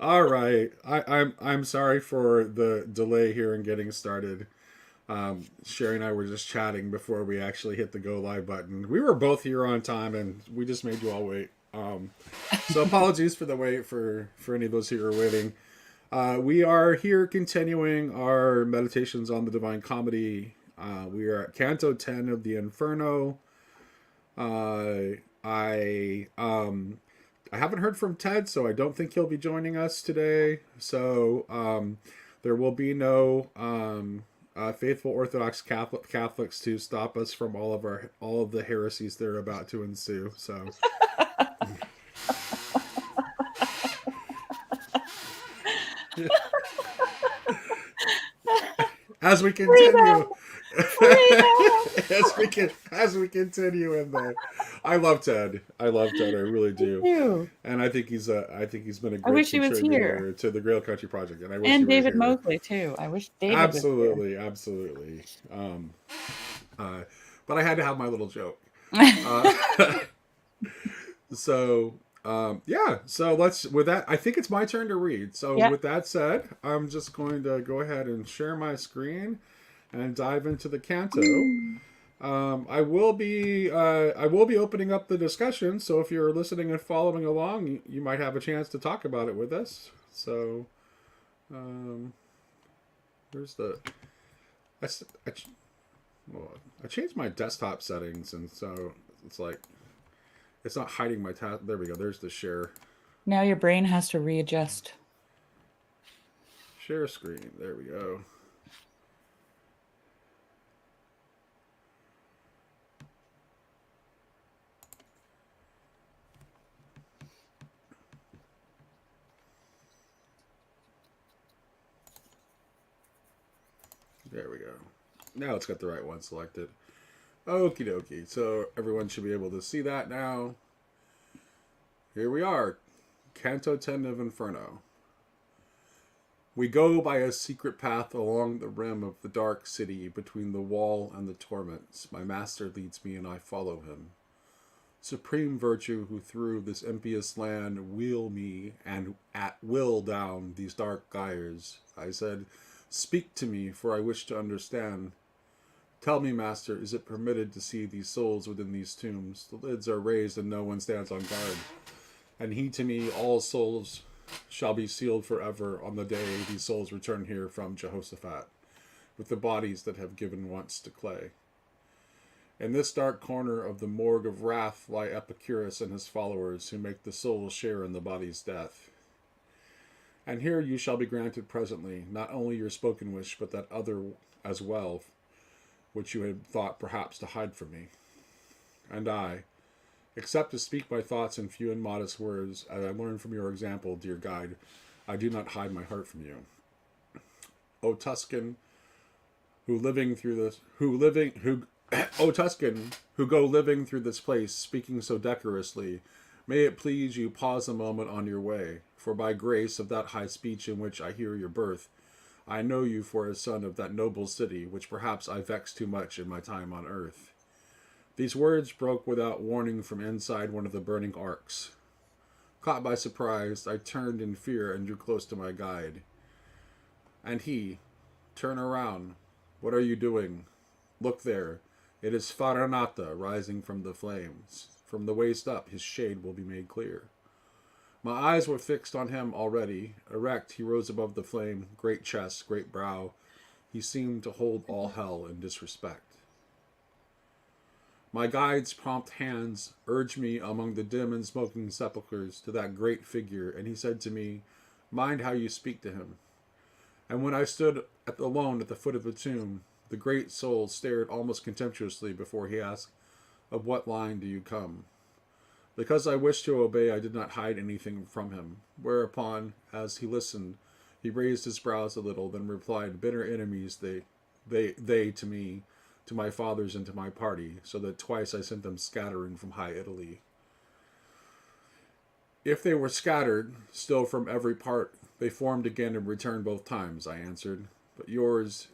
All right. I'm sorry for the delay here in getting started. Sherry and I were just chatting before we actually hit the go live button. We were both here on time, and we just made you all wait. So apologies for the wait for any of those who are waiting. We are here continuing our meditations on the Divine Comedy. We are at Canto 10 of the Inferno. Uh, I I haven't heard from Ted, so I don't think he'll be joining us today. So there will be no faithful Orthodox Catholics to stop us from all of the heresies that are about to ensue. So as we continue, Freedom! Freedom! as we continue in the, I love Ted. I love Ted. I really Me do. too. And I think he's been a I great wish he was here. contributor to the Grail Country Project, and I wish he And were David here. Mosley too. I wish David was here. Absolutely, absolutely. Uh, but I had to have my little joke. Uh, so yeah, so let's with that. I think it's my turn to read. So Yeah. with that said, I'm just going to go ahead and share my screen and dive into the canto. I will be opening up the discussion. So if you're listening and following along, you might have a chance to talk about it with us. So um, there's the I, I, well, I changed my desktop settings, and so it's like it's not hiding my tab. There we go. There's the Now your brain has to readjust. share screen. There we go. There we go. Now it's got the right one selected. Okie dokie. So everyone should be able to see that now. Here we are. Canto 10 of Inferno. We go by a secret path along the rim of the dark city between the wall and the torments. My master leads me and I follow him. Supreme virtue who through this impious land wheel me and at will down these dark gyres. I said, speak to me, for I wish to understand. Tell me, master, is it permitted to see these souls within these tombs? The lids are raised and no one stands on guard. And he to me, all souls shall be sealed forever on the day these souls return here from Jehoshaphat, with the bodies that have given once to clay. In this dark corner of the morgue of wrath lie Epicurus and his followers, who make the soul share in the body's death. And here you shall be granted presently, not only your spoken wish, but that other as well, which you had thought perhaps to hide from me. And I, except to speak my thoughts in few and modest words, as I learned from your example, dear guide, I do not hide my heart from you. O Tuscan, who living through this, who living, who, O Tuscan, who go living through this place, speaking so decorously, may it please you pause a moment on your way, for by grace of that high speech in which I hear your birth, I know you for a son of that noble city, which perhaps I vexed too much in my time on earth. These words broke without warning from inside one of the burning arcs. Caught by surprise, I turned in fear and drew close to my guide. And he, turn around. What are you doing? Look there. It is Faranata rising from the flames. From the waist up, his shade will be made clear. My eyes were fixed on him already. Erect, he rose above the flame, great chest, great brow. He seemed to hold all hell in disrespect. My guide's prompt hands urged me among the dim and smoking sepulchres to that great figure, and he said to me, mind how you speak to him. And when I stood alone at the foot of the tomb, the great soul stared almost contemptuously before he asked, of what line do you come? Because I wished to obey, I did not hide anything from him. Whereupon, as he listened, he raised his brows a little, then replied, bitter enemies they to me, to my fathers and to my party, so that twice I sent them scattering from high Italy. If they were scattered, still from every part, they formed again and returned both times, I answered. But yours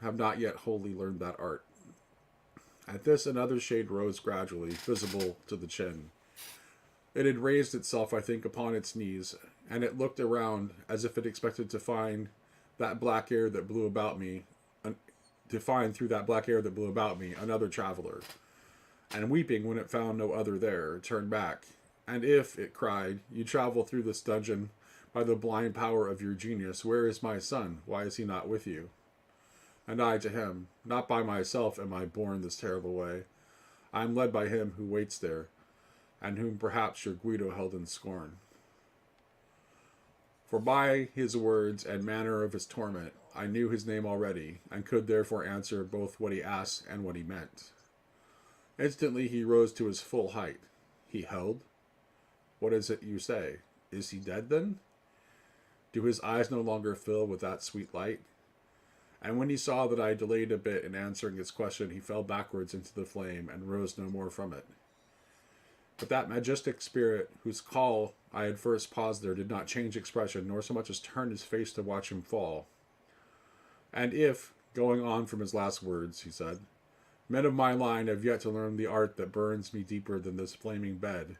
have not yet wholly learned that art. At this, another shade rose gradually, visible to the chin. It had raised itself, I think, upon its knees, and it looked around as if it expected to find that black air that blew about me, to find through that black air that blew about me another traveler. And weeping when it found no other there, it turned back. And if, it cried, you travel through this dungeon by the blind power of your genius, where is my son? Why is he not with you? And I to him, not by myself am I borne this terrible way. I am led by him who waits there, and whom perhaps your Guido held in scorn. For by his words and manner of his torment, I knew his name already, and could therefore answer both what he asked and what he meant. Instantly he rose to his full height. He held? What is it you say? Is he dead then? Do his eyes no longer fill with that sweet light? And when he saw that I delayed a bit in answering his question, he fell backwards into the flame and rose no more from it. But that majestic spirit, whose call I had first paused there, did not change expression, nor so much as turn his face to watch him fall. And if, going on from his last words, he said, men of my line have yet to learn the art that burns me deeper than this flaming bed,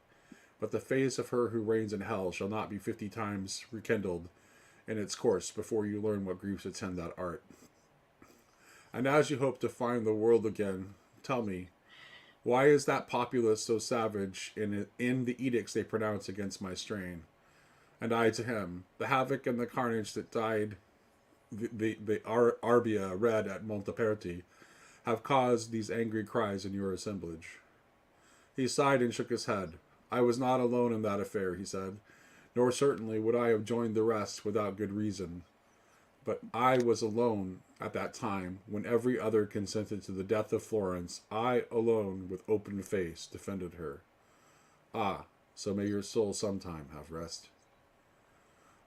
but the face of her who reigns in hell shall not be 50 times rekindled in its course before you learn what griefs attend that art. And as you hope to find the world again, tell me, why is that populace so savage in the edicts they pronounce against my strain? And I to him, the havoc and the carnage that died the Arbia read at Monteperti have caused these angry cries in your assemblage. He sighed and shook his head. I was not alone in that affair, he said, nor certainly would I have joined the rest without good reason. But I was alone at that time, when every other consented to the death of Florence. I alone, with open face, defended her. Ah, so may your soul sometime have rest.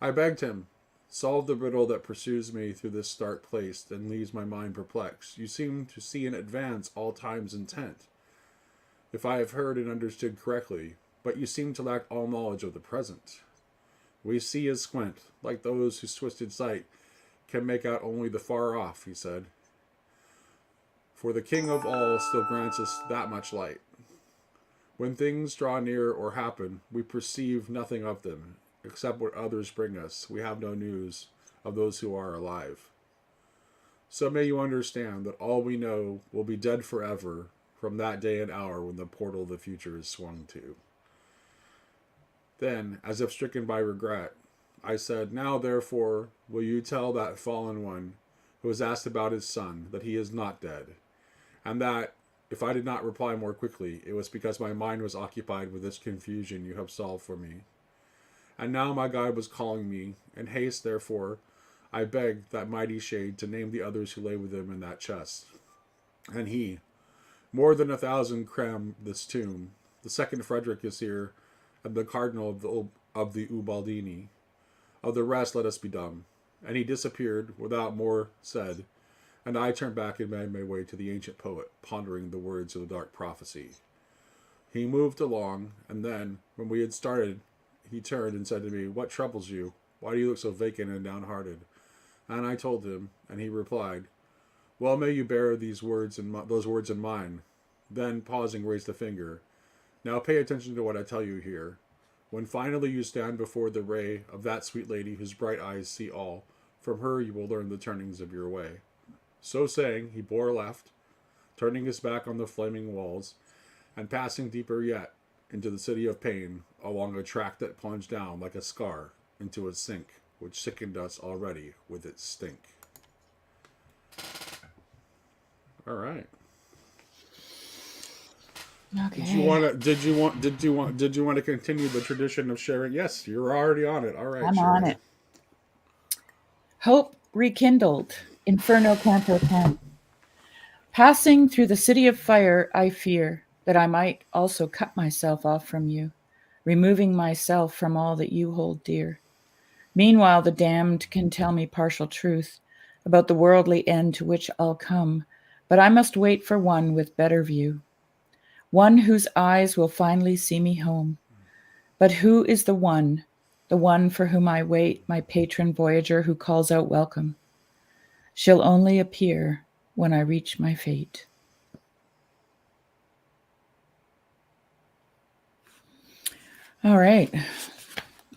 I begged him, solve the riddle that pursues me through this stark place and leaves my mind perplexed. You seem to see in advance all time's intent, if I have heard and understood correctly, but you seem to lack all knowledge of the present. We see as squint, like those whose twisted sight can make out only the far off, he said. For the King of all still grants us that much light. When things draw near or happen, we perceive nothing of them, except what others bring us. We have no news of those who are alive. So may you understand that all we know will be dead forever from that day and hour when the portal of the future is swung to. Then, as if stricken by regret, I said, now, therefore, will you tell that fallen one who has asked about his son that he is not dead, and that, if I did not reply more quickly, it was because my mind was occupied with this confusion you have solved for me. And now my God was calling me. In haste, therefore, I begged that mighty shade to name the others who lay with him in that chest. And he, more than 1,000 cram this tomb. The second Frederick is here, and the Cardinal of the Ubaldini. Of the rest let us be dumb. And he disappeared without more said, and I turned back and made my way to the ancient poet, pondering the words of the dark prophecy. He moved along, and then, when we had started, he turned and said to me, what troubles you? Why do you look so vacant and downhearted? And I told him, and he replied, well, may you bear those words in mind. Then, pausing, raised a finger. Now pay attention to what I tell you here. When finally you stand before the ray of that sweet lady whose bright eyes see all, from her you will learn the turnings of your way. So saying, he bore left, turning his back on the flaming walls, and passing deeper yet into the city of pain, along a track that plunged down like a scar into a sink, which sickened us already with its stink. All right. Okay. Did you want to continue the tradition of sharing? Yes, you're already on it. All right, I'm Sharon. on it. Hope rekindled. Inferno, Canto 10. Passing through the city of fire, I fear that I might also cut myself off from you, removing myself from all that you hold dear. Meanwhile, the damned can tell me partial truth about the worldly end to which I'll come, but I must wait for one with better view, one whose eyes will finally see me home. But who is the one for whom I wait, my patron voyager who calls out welcome? She'll only appear when I reach my fate. All right.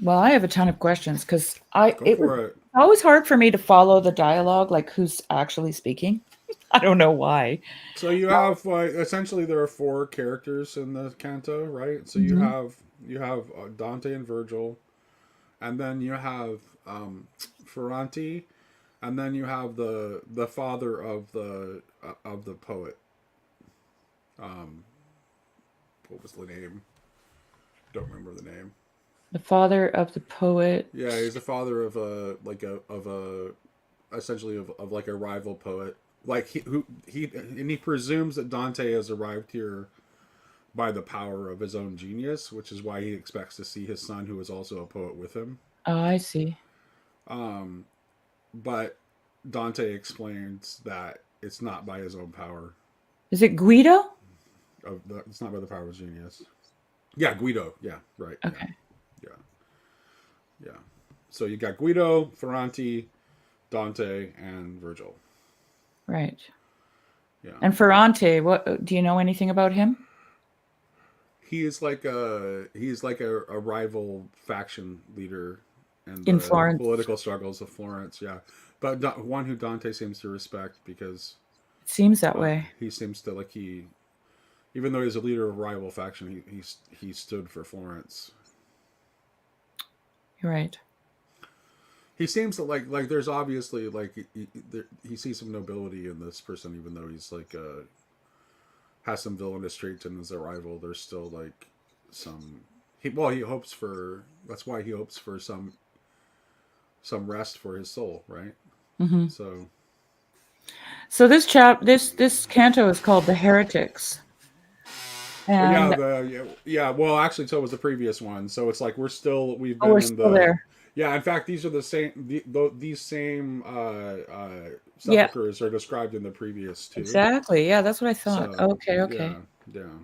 Well, I have a ton of questions because Go it was for it. always hard for me to follow the dialogue, like who's actually speaking. I don't know why. So you have like essentially there are four characters in the canto, right? So Mhm. you have Dante and Virgil, and then you have Ferranti, and then you have the father of the poet. Um, what was the name? Don't remember the name. The father of the poet. Yeah, he's the father of a essentially of like a rival poet. Like he presumes that Dante has arrived here by the power of his own genius, which is why he expects to see his son, who is also a poet, with him. Oh, I see. Um, but Dante explains that it's not by his own power. Is it Guido? It's not by the power of his genius. Yeah, Guido. Yeah, right. Yeah, Okay. yeah, yeah. So you got Guido, Ferranti, Dante, and Virgil. Right. Yeah, And Ferrante, what do you know anything about him? he's like a rival faction leader in In the Florence. political struggles of Florence. Yeah, but one who Dante seems to respect because It seems that way. he seems to like even though he's a leader of a rival faction, he stood for Florence. You're right. He seems to like there's obviously like he sees some nobility in this person, even though he's like has some villainous traits in his rival. There's still like some he hopes for that's why he hopes for some rest for his soul, right? Hmm. So So this canto is called "The Heretics," well, and yeah. Well, actually, so was the previous one. So it's like we've oh, we're been in still the there. yeah. In fact, these are the same. These same Yeah, sepulchers are described in the previous two. exactly. Yeah, that's what I thought. So Okay, okay. yeah, yeah.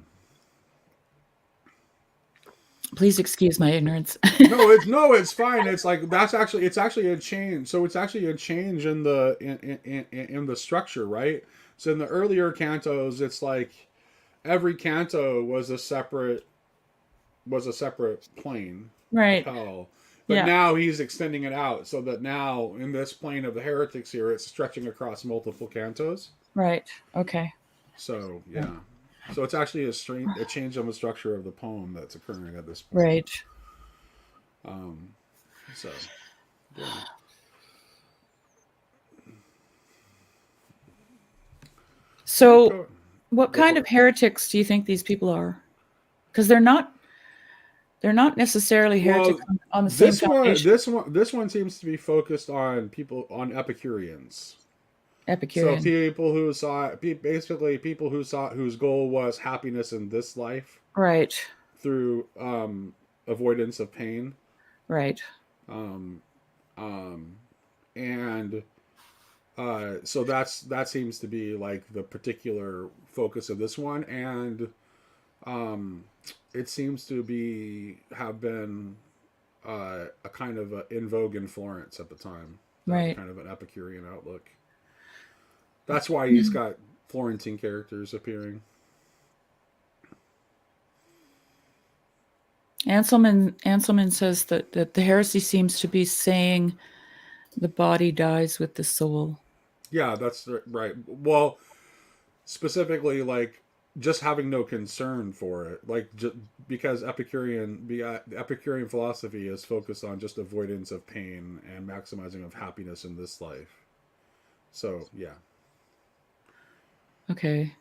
Please excuse my ignorance. No, it's fine. It's like it's actually a change. So it's actually a change in in the structure, right? So in the earlier cantos, it's like every canto was a separate plane of Right. hell. But Yeah. now he's extending it out so that now in this plane of the heretics here, it's stretching across multiple cantos. Right. Okay. So yeah, so it's actually a change on the structure of the poem that's occurring at this point. Right. Um, so yeah. So, Go what go kind for of it. heretics do you think these people are? Because they're not necessarily heretics Well, on the same foundation. this one seems to be focused on people on Epicureans. So Epicurean. people who saw basically people who saw whose goal was happiness in this life Right. through avoidance of pain, Right. um, um, and so that seems to be like the particular focus of this one, and um, it seems to be have been a kind of in vogue in Florence at the time. That Right. kind of an Epicurean outlook. That's why he's got Florentine characters appearing. Anselman says that the heresy seems to be saying the body dies with the soul. Yeah, that's right. Well, specifically, like just having no concern for it, like because Epicurean philosophy is focused on just avoidance of pain and maximizing of happiness in this life. So yeah, Okay.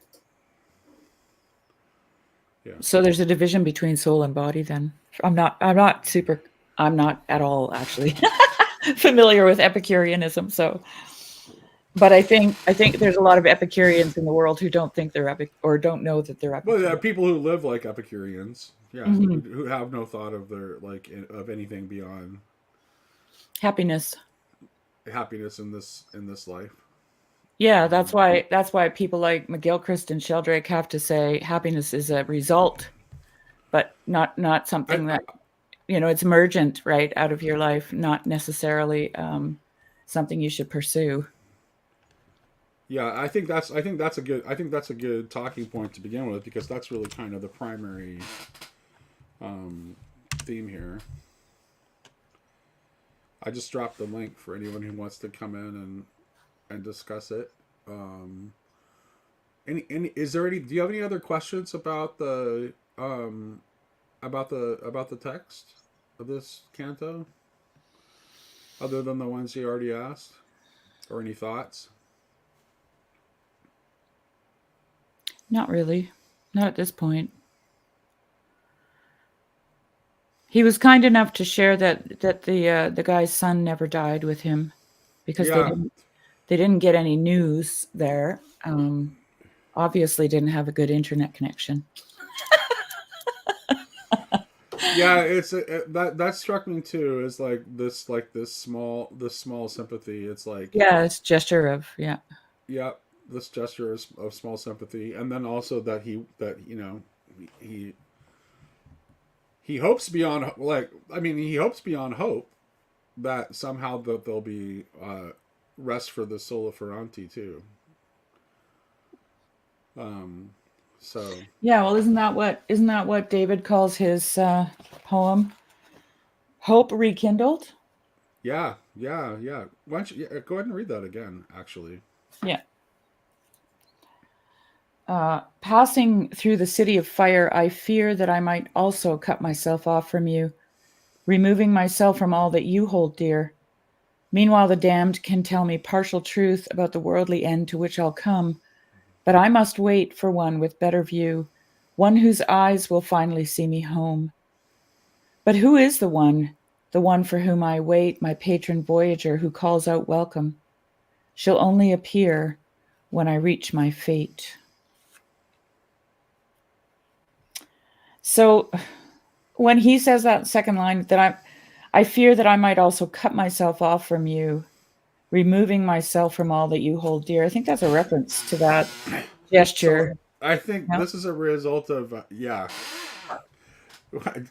yeah. So there's a division between soul and body then. I'm not at all actually familiar with Epicureanism, so but I think there's a lot of Epicureans in the world who don't think they're epic or don't know that they're But there are Epicurean. people who live like Epicureans, yeah, Hmm. who have no thought of their of anything beyond Happiness. happiness in this life. Yeah, Um, that's why people like McGilchrist and Sheldrake have to say happiness is a result, but not I, something I that it's emergent right out of your life, not necessarily something you should pursue. yeah, I think that's a good talking point to begin with because that's really kind of the primary um, theme here. I just dropped the link for anyone who wants to come in and discuss it. Is there any? Do you have any other questions about the about the text of this canto, other than the ones you already asked, or any thoughts? Not really. Not at this point. He was kind enough to share that the guy's son never died with him because Yeah, they didn't get any news there. Obviously, didn't have a good internet connection. yeah. It's that struck me too. Is like this small sympathy. It's like, Yeah, it's gesture of yeah, this gesture of small sympathy, and then also that he he hopes beyond, like, I mean, he hopes beyond hope that somehow that there'll be rest for the soul of Ferranti too. Um, so yeah. Well, isn't that what David calls his poem? Hope rekindled. yeah. Why don't you, go ahead and read that again? Actually, Yeah. Passing through the city of fire, I fear that I might also cut myself off from you, removing myself from all that you hold dear. Meanwhile, the damned can tell me partial truth about the worldly end to which I'll come, but I must wait for one with better view, one whose eyes will finally see me home. But who is the one for whom I wait, my patron voyager who calls out welcome? She'll only appear when I reach my fate. So when he says that second line, that I fear that I might also cut myself off from you, removing myself from all that you hold dear. I think that's a reference to that so gesture. I think No? this is a result of yeah.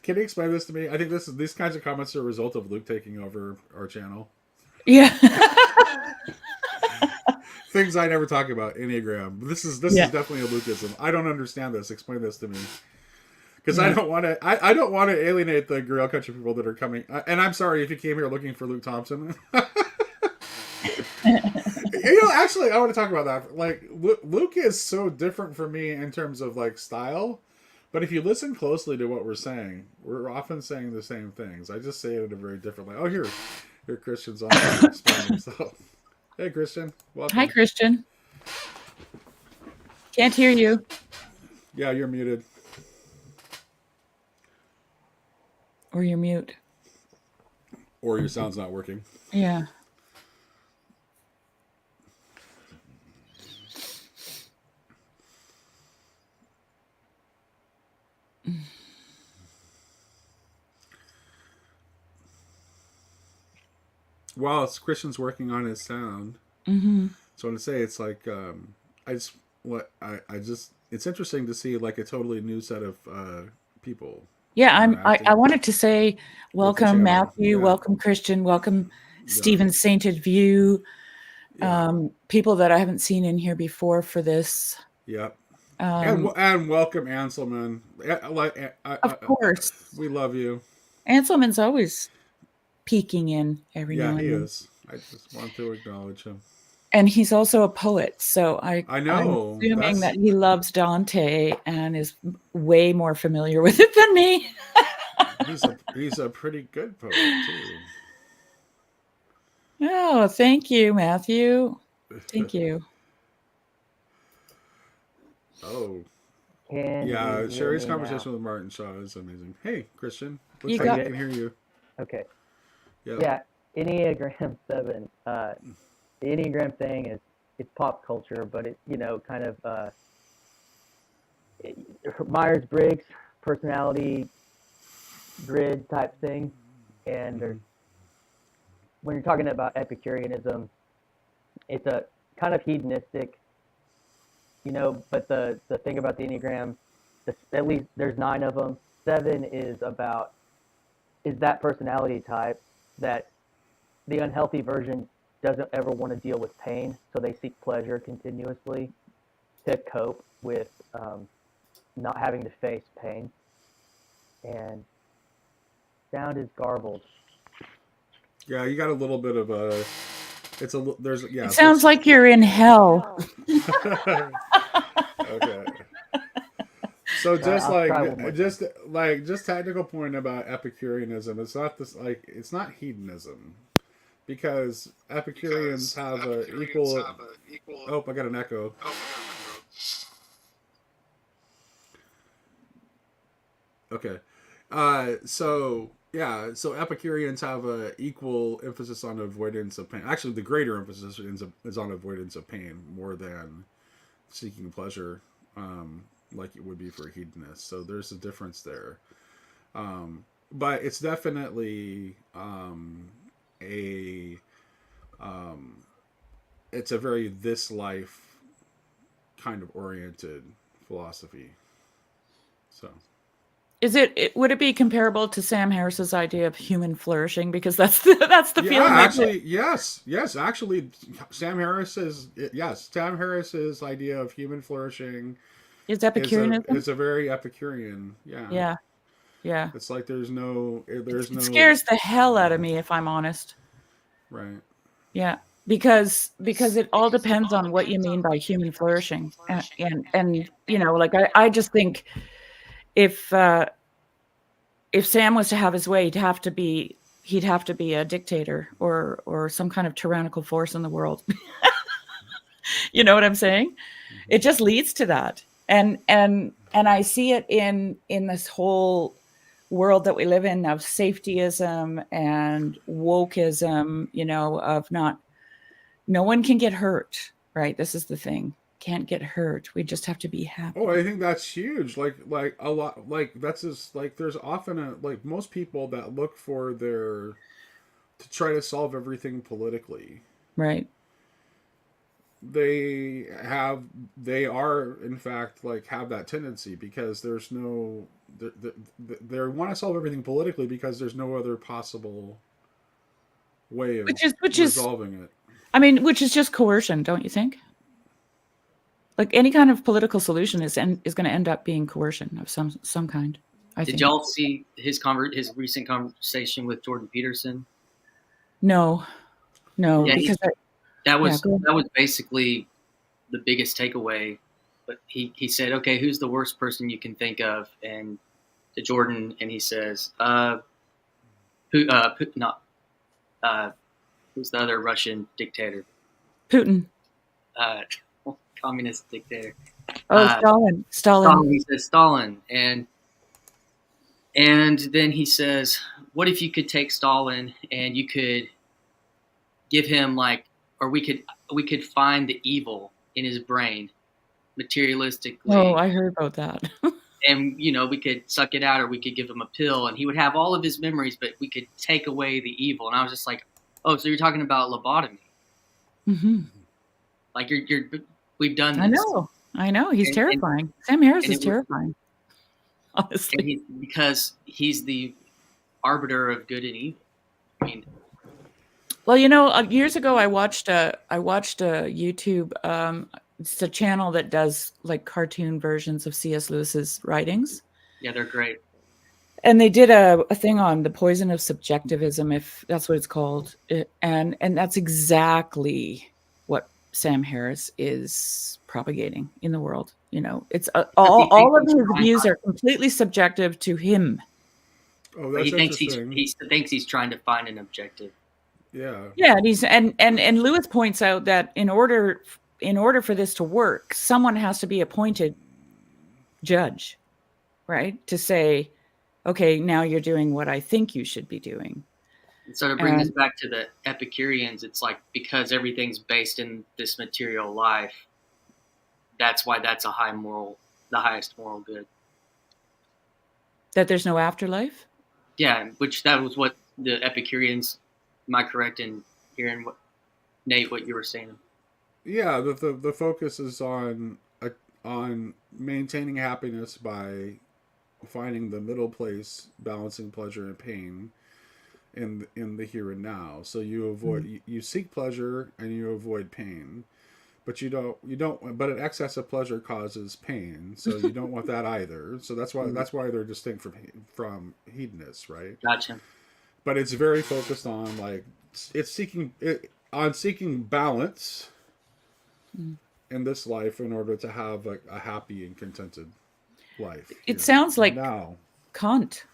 Can you explain this to me? I think these kinds of comments are a result of Luke taking over our channel. Yeah. Things I never talk about, Enneagram. This is Yeah. definitely a Lukeism. I don't understand this. Explain this to me. Because Yeah. I don't want to alienate the Grail Country people that are coming. And I'm sorry if you came here looking for Luke Thompson. Actually, I want to talk about that. Like, Luke is so different from me in terms of like style, but if you listen closely to what we're saying, we're often saying the same things. I just say it in a very different way. Oh, here Christian's on to explain himself. Hey, Christian, Hi, welcome. Christian. Can't hear you. Yeah, you're muted. Or you're mute. Or your sound's not working. Yeah. While Christian's working on his sound, Mm-hmm. so I want to say it's like I just it's interesting to see like a totally new set of people Yeah, I interacting wanted to say with the welcome, channel. Matthew, Yeah, welcome, Christian, welcome, yeah, Stephen Sainted View, yeah, people that I haven't seen in here before for this. yeah. Um, And welcome Anselman. of course, We love you. Anselman's always peeking in every Yeah, now he and then. is. I just want to acknowledge him. And he's also a poet, so I I'm know assuming that that's he loves Dante and is way more familiar with it than me. he's a pretty good poet too. Oh, thank you, Matthew. Thank you. Oh, Can yeah, you hear Sherry's me now? conversation with Martin Shaw is amazing. Hey, Christian. You Looks like Pretty we got good. can hear you. Okay. Yeah. Yeah, Enneagram 7. The Enneagram thing is it's pop culture, but it's, kind of Myers-Briggs personality grid type thing. And Mm-hmm. when you're talking about epicureanism, it's a kind of hedonistic, but the thing about the Enneagram, at least there's 9 of them. 7 is that personality type that the unhealthy version doesn't ever want to deal with pain, so they seek pleasure continuously to cope with not having to face pain. And sound is garbled. Yeah, you got a little bit of a. It's a. There's yeah. It sounds like you're in hell. Okay. So I'll try one more time. just technical point about Epicureanism. It's not this like it's not hedonism, because Epicureans have a equal. Oh, I got an echo. Okay. So yeah, so Epicureans have a equal emphasis on avoidance of pain. Actually, the greater emphasis is on avoidance of pain more than seeking pleasure, like it would be for a hedonist. So there's a difference there. But it's definitely a it's a very this life kind of oriented philosophy. So Would it be comparable to Sam Harris's idea of human flourishing? Because that's the yeah, feeling. actually, yes. Actually, Sam Harris's idea of human flourishing Is Epicureanism? is a very Epicurean. Yeah. Yeah. It's like there's no It scares the hell out of me, if I'm honest. Right. Yeah, because it all depends on what you mean by human flourishing, and you know, like I just think if Sam was to have his way, he'd have to be a dictator or some kind of tyrannical force in the world. You know what I'm saying? Mm-hmm. It just leads to that, and I see it in this whole world that we live in of safetyism and wokeism, you know, of no one can get hurt, right? This is the thing. Can't get hurt. We just have to be happy. Oh, I think that's huge. Like a lot. Like that's just like there's often a like most people that look for their to try to solve everything politically. Right. They are in fact like have that tendency because there's no they want to solve everything politically because there's no other possible way of resolving it. I mean, which is just coercion, don't you think? Like any kind of political solution is going to end up being coercion of some kind. Did y'all see his recent conversation with Jordan Peterson? No, yeah, because that was basically the biggest takeaway. But he said, okay, who's the worst person you can think of? And to Jordan, and he says, who's the other Russian dictator? Putin. Communist dictator. Oh, Stalin. He says Stalin, and then he says, what if you could take Stalin and you could give him or we could find the evil in his brain materialistically. Oh, I heard about that. And, we could suck it out or we could give him a pill and he would have all of his memories, but we could take away the evil. And I was just like, oh, so you're talking about lobotomy. Mm-hmm. Like we've done this. I know. He's terrifying. Sam Harris is terrifying. Honestly. Because he's the arbiter of good and evil. I mean, well, years ago I watched a YouTube. It's a channel that does like cartoon versions of C.S. Lewis's writings. Yeah, they're great. And they did a thing on the poison of subjectivism, if that's what it's called, and that's exactly what Sam Harris is propagating in the world. It's all of his views are completely subjective to him. Oh, that's interesting. He thinks he's trying to find an objective. Yeah. Yeah, and Lewis points out that in order for this to work, someone has to be appointed judge, right? To say, okay, now you're doing what I think you should be doing. And so to bring this back to the Epicureans, it's like because everything's based in this material life, that's why that's the highest moral good. That there's no afterlife? Yeah, which that was what the Epicureans. Am I correct in hearing what you were saying? Yeah, the focus is on maintaining happiness by finding the middle place, balancing pleasure and pain in the here and now. So you avoid you seek pleasure and you avoid pain, but you don't. But an excess of pleasure causes pain, so you don't want that either. So that's why they're distinct from hedonists, right? Gotcha. But it's very focused on like it's seeking balance in this life in order to have a happy and contented life. It sounds like now. Kant.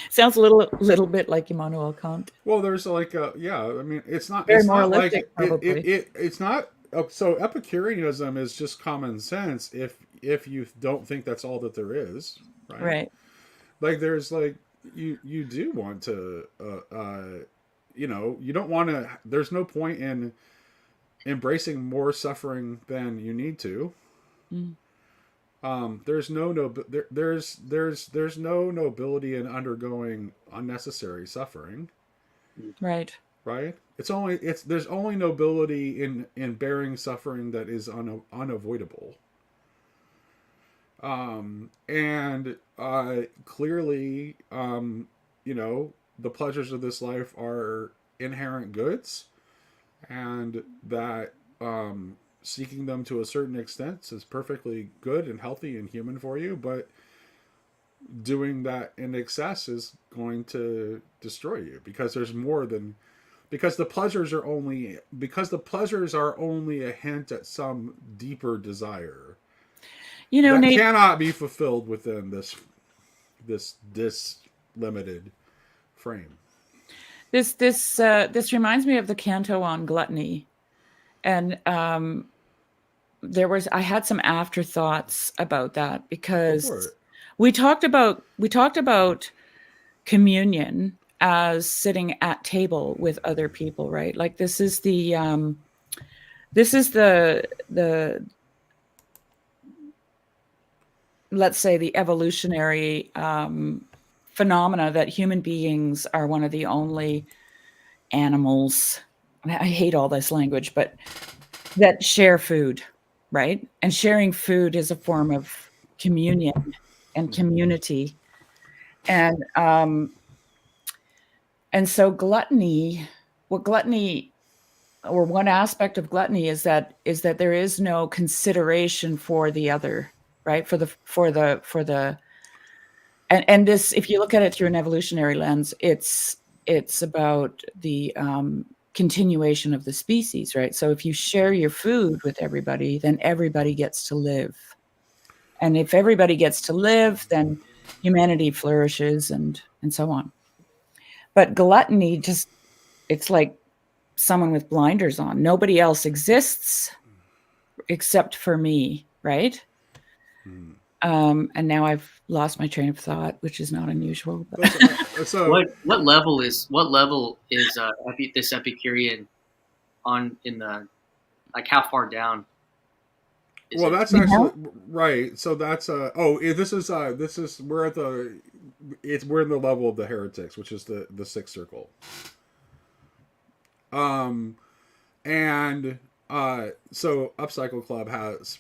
Sounds a little bit like Immanuel Kant. Well, there's like I mean, it's not Very it's not moralistic, like probably. it's not. So Epicureanism is just common sense if you don't think that's all that there is, right? Right. Like there's like you do want to you don't want to. There's no point in embracing more suffering than you need to. Mm. There's no nobility in undergoing unnecessary suffering. Right. Right? There's only nobility in bearing suffering that is unavoidable. And clearly, the pleasures of this life are inherent goods, and that seeking them to a certain extent is perfectly good and healthy and human for you, but doing that in excess is going to destroy you because the pleasures are only a hint at some deeper desire that Nate, cannot be fulfilled within this limited frame. This reminds me of the Canto on gluttony, and I had some afterthoughts about that because we talked about communion as sitting at table with other people, right? Like this is the let's say the evolutionary phenomena that human beings are one of the only animals, I hate all this language, but that share food, right? And sharing food is a form of communion and community. And so gluttony, or one aspect of gluttony is that there is no consideration for the other, right? And this, if you look at it through an evolutionary lens, it's about the continuation of the species, right? So if you share your food with everybody, then everybody gets to live. And if everybody gets to live, then humanity flourishes and so on. But gluttony it's like someone with blinders on. Nobody else exists except for me, right? And now I've lost my train of thought, which is not unusual. But. What level is this Epicurean on in the, like, how far down? That's actually right. So that's this is we're in the level of the heretics, which is the sixth circle. So Upcycle Club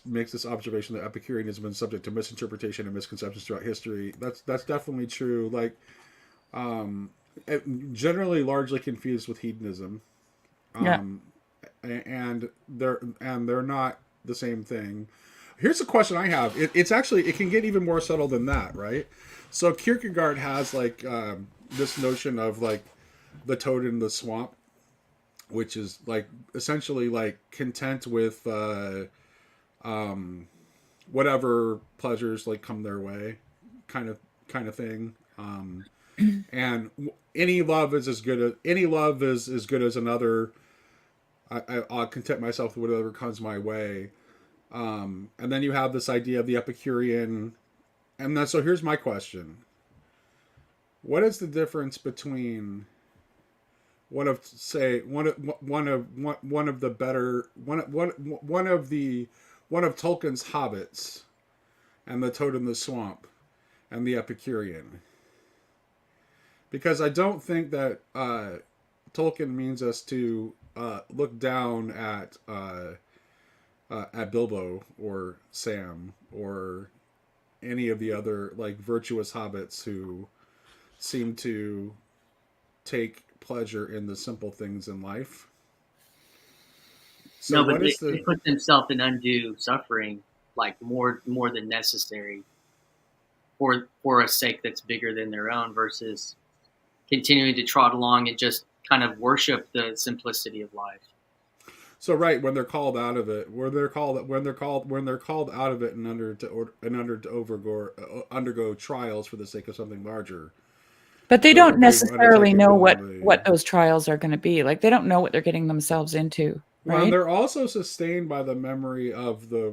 makes this observation that Epicureanism has been subject to misinterpretation and misconceptions throughout history. That's definitely true. Like, generally largely confused with hedonism. And they're not the same thing. Here's a question I have. It can get even more subtle than that, right? So Kierkegaard has like this notion of like the toad in the swamp, which is like essentially like content with whatever pleasures like come their way, kind of thing. And any love is as good as another. I'll content myself with whatever comes my way. And then you have this idea of the Epicurean, and then so here's my question: what is the difference between one of Tolkien's hobbits and the Toad in the Swamp and the Epicurean? Because I don't think that Tolkien means us to look down at Bilbo or Sam or any of the other like virtuous hobbits who seem to take pleasure in the simple things in life. So No, but what is they the put themselves in undue suffering, like more than necessary for a sake that's bigger than their own, versus continuing to trot along and just kind of worship the simplicity of life. so right when they're called out of it, when they're called out of it and undergo trials for the sake of something larger. But they So don't they necessarily undertake it know willingly. what those trials are going to be. Like they don't know what they're getting themselves into, Well, and right? they're also sustained by the memory of their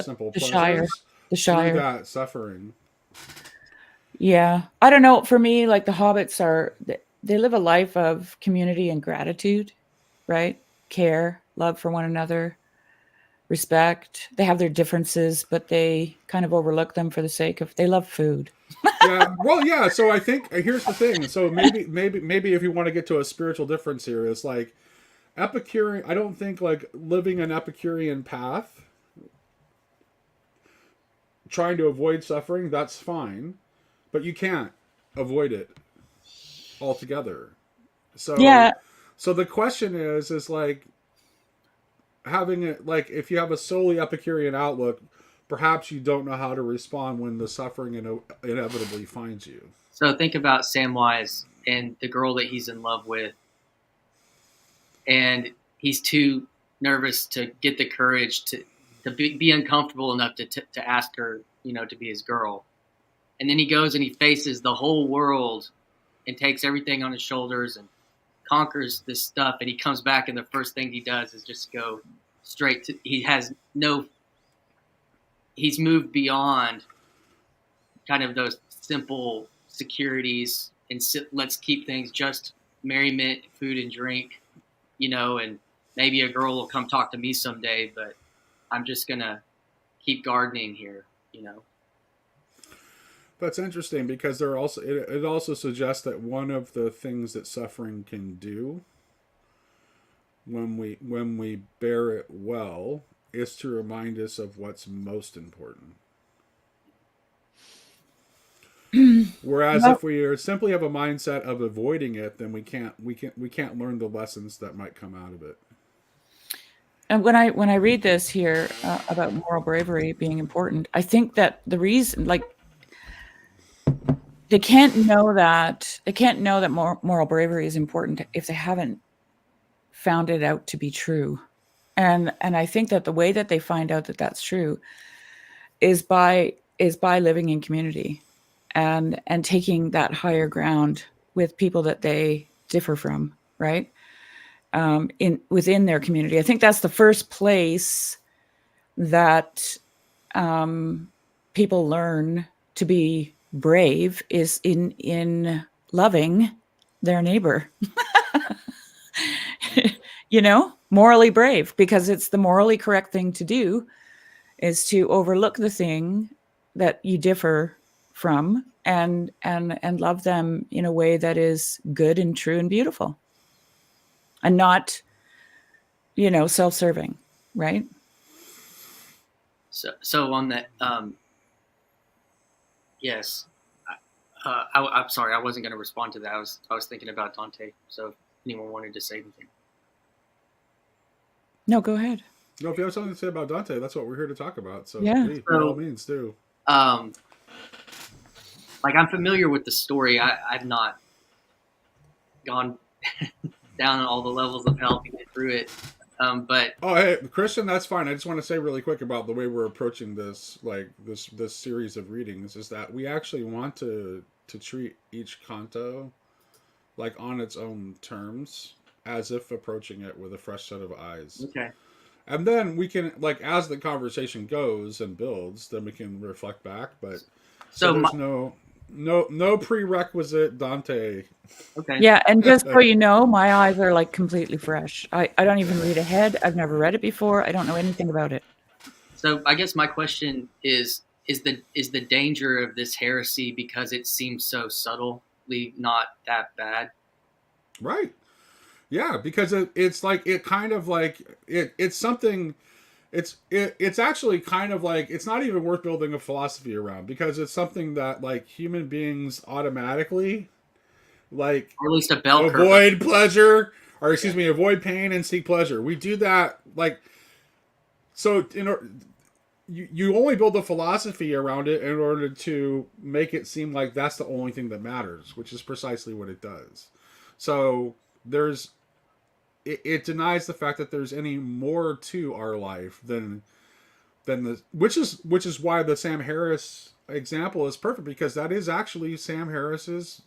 simple The Shire, pleasures the through Shire. that suffering. Yeah, I don't know. For me, like the hobbits they live a life of community and gratitude, right? Care, love for one another, respect. They have their differences, but they kind of overlook them for the sake of they love food. Yeah, well, yeah. So I think here's the thing. So maybe if you want to get to a spiritual difference here, it's like Epicurean. I don't think like living an Epicurean path, trying to avoid suffering. That's fine, but you can't avoid it altogether. So, Yeah, so the question is like having it like if you have a solely Epicurean outlook, perhaps you don't know how to respond when the suffering inevitably finds you. So think about Samwise and the girl that he's in love with, and he's too nervous to get the courage to be uncomfortable enough to ask her, to be his girl. And then he goes and he faces the whole world and takes everything on his shoulders and conquers this stuff. And he comes back, and the first thing he does is just go straight to. He's moved beyond kind of those simple securities and let's keep things just merriment, food and drink, and maybe a girl will come talk to me someday, but I'm just gonna keep gardening here. That's interesting because it also suggests that one of the things that suffering can do when we bear it well is to remind us of what's most important. Whereas well, if we simply have a mindset of avoiding it, then we can't learn the lessons that might come out of it. and when I read this here about moral bravery being important, I think that the reason, like, they can't know that moral bravery is important if they haven't found it out to be true. And I think that the way that they find out that that's true is by living in community and taking that higher ground with people that they differ from, right? Within their community. I think that's the first place that people learn to be brave is in loving their neighbor. Morally brave, because it's the morally correct thing to do is to overlook the thing that you differ from and love them in a way that is good and true and beautiful and not self-serving, right? So on that, yes. I'm sorry, I wasn't going to respond to that. I was thinking about Dante. So if anyone wanted to say anything. No, go ahead. No, if you have something to say about Dante, that's what we're here to talk about. So Yeah. please, by all means, do. Like I'm familiar with the story. I've not gone down all the levels of hell to get through it. But hey, Christian, that's fine. I just want to say really quick about the way we're approaching this, like this series of readings, is that we actually want to treat each canto like on its own terms, as if approaching it with a fresh set of eyes. Okay. And then we can, like, as the conversation goes and builds, then we can reflect back. But so there's no prerequisite Dante. Okay. Yeah, and just so you know, my eyes are like completely fresh. I don't even read ahead. I've never read it before. I don't know anything about it. So I guess my question is the danger of this heresy because it seems so subtly not that bad? Right. Yeah, because it's like it kind of like it's something. It's actually kind of like it's not even worth building a philosophy around because it's something that like human beings automatically like Or at least a bell curve. avoid pleasure or excuse me, avoid pain and seek pleasure. We do that like so. You only build a philosophy around it in order to make it seem like that's the only thing that matters, which is precisely what it does. So it denies the fact that there's any more to our life than the which is why the Sam Harris example is perfect, because that is actually Sam Harris's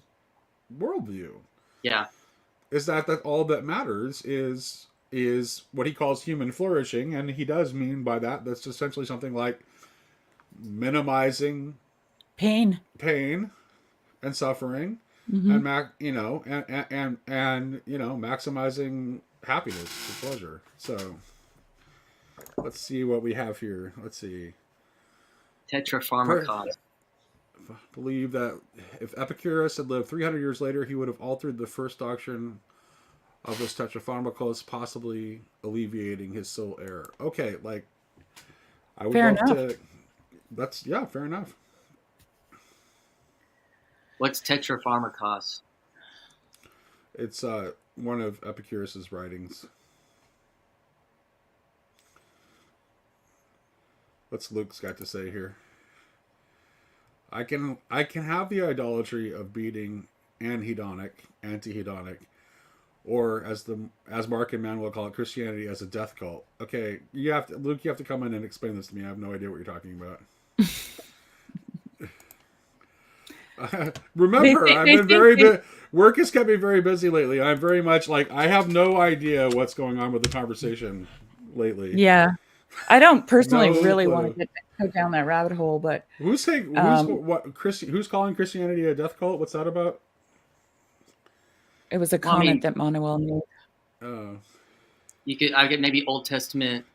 worldview. Yeah. Is that all that matters is what he calls human flourishing, and he does mean by that's essentially something like minimizing Pain. and suffering, Mm-hmm. and maximizing happiness and pleasure. So let's see what we have here. Let's see. Tetrapharmakon. Believe that if Epicurus had lived 300 years later, he would have altered the first doctrine of this tetrapharmakos, possibly alleviating his soul error. Okay, like I would Fair love enough. to. That's fair enough. What's Tetrapharmakos? It's one of Epicurus's writings. What's Luke's got to say here? I can have the idolatry of being anti-hedonic, or as Mark and Manuel call it, Christianity as a death cult. Okay, Luke, you have to come in and explain this to me. I have no idea what you're talking about. Remember, I've been very work has kept me very busy lately. I'm very much like I have no idea what's going on with the conversation lately. Yeah. I don't personally No really clue. want to go down that rabbit hole, but Who's calling Christianity a death cult? What's that about? it was a Well, I comment mean- that Manuel made. I get maybe Old Testament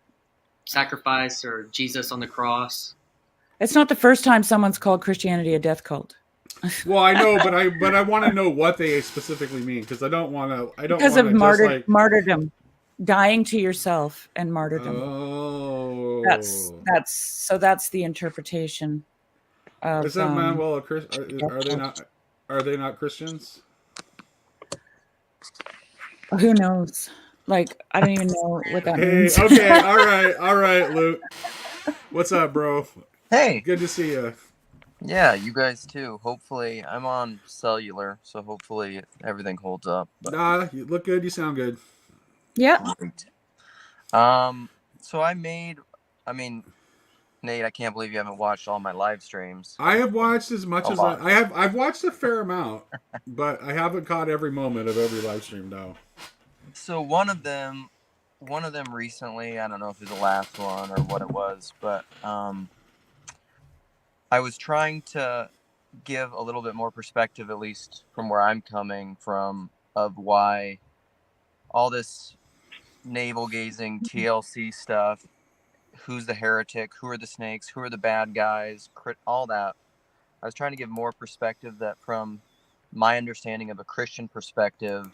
sacrifice or Jesus on the cross. It's not the first time someone's called Christianity a death cult. Well, I know, but I want to know what they specifically mean, because I don't want to. Because of martyrdom, dying to yourself and martyrdom. Oh, That's the interpretation. Of, is that Manuel a Christian? Are they not Christians? Who knows? Like, I don't even know what that Hey, means. okay, all right, Luke. What's up, bro? Hey. Good to see you. Yeah, you guys too. Hopefully, I'm on cellular, so hopefully everything holds up. But... Nah, you look good. You sound good. Yeah. Great. So Nate, I can't believe you haven't watched all my live streams. I have watched as much as I have. I've watched a fair amount, but I haven't caught every moment of every live stream. No. So one of them recently, I don't know if it was the last one or what it was, but I was trying to give a little bit more perspective, at least from where I'm coming from, of why all this navel-gazing TLC stuff, who's the heretic, who are the snakes, who are the bad guys, all that. I was trying to give more perspective that from my understanding of a Christian perspective,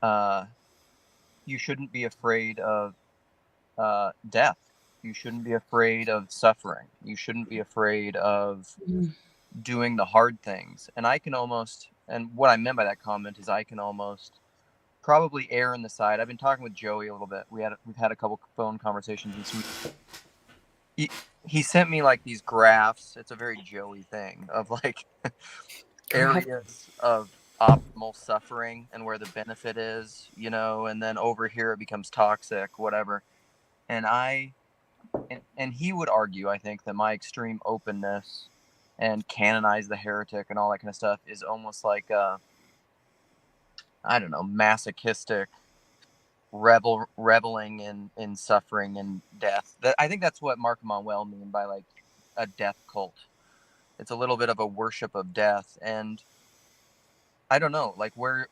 you shouldn't be afraid of death. You shouldn't be afraid of suffering. You shouldn't be afraid of doing the hard things. And what I meant by that comment is I can almost probably err on the side. I've been talking with Joey a little bit. We've had a couple phone conversations this week. He sent me like these graphs. It's a very Joey thing of like areas of optimal suffering and where the benefit is, and then over here it becomes toxic, whatever. And he would argue, I think, that my extreme openness and canonize the heretic and all that kind of stuff is almost like I don't know, masochistic reveling in suffering and death. I think that's what Mark and Manuel mean by like a death cult. It's a little bit of a worship of death, and I don't know, like where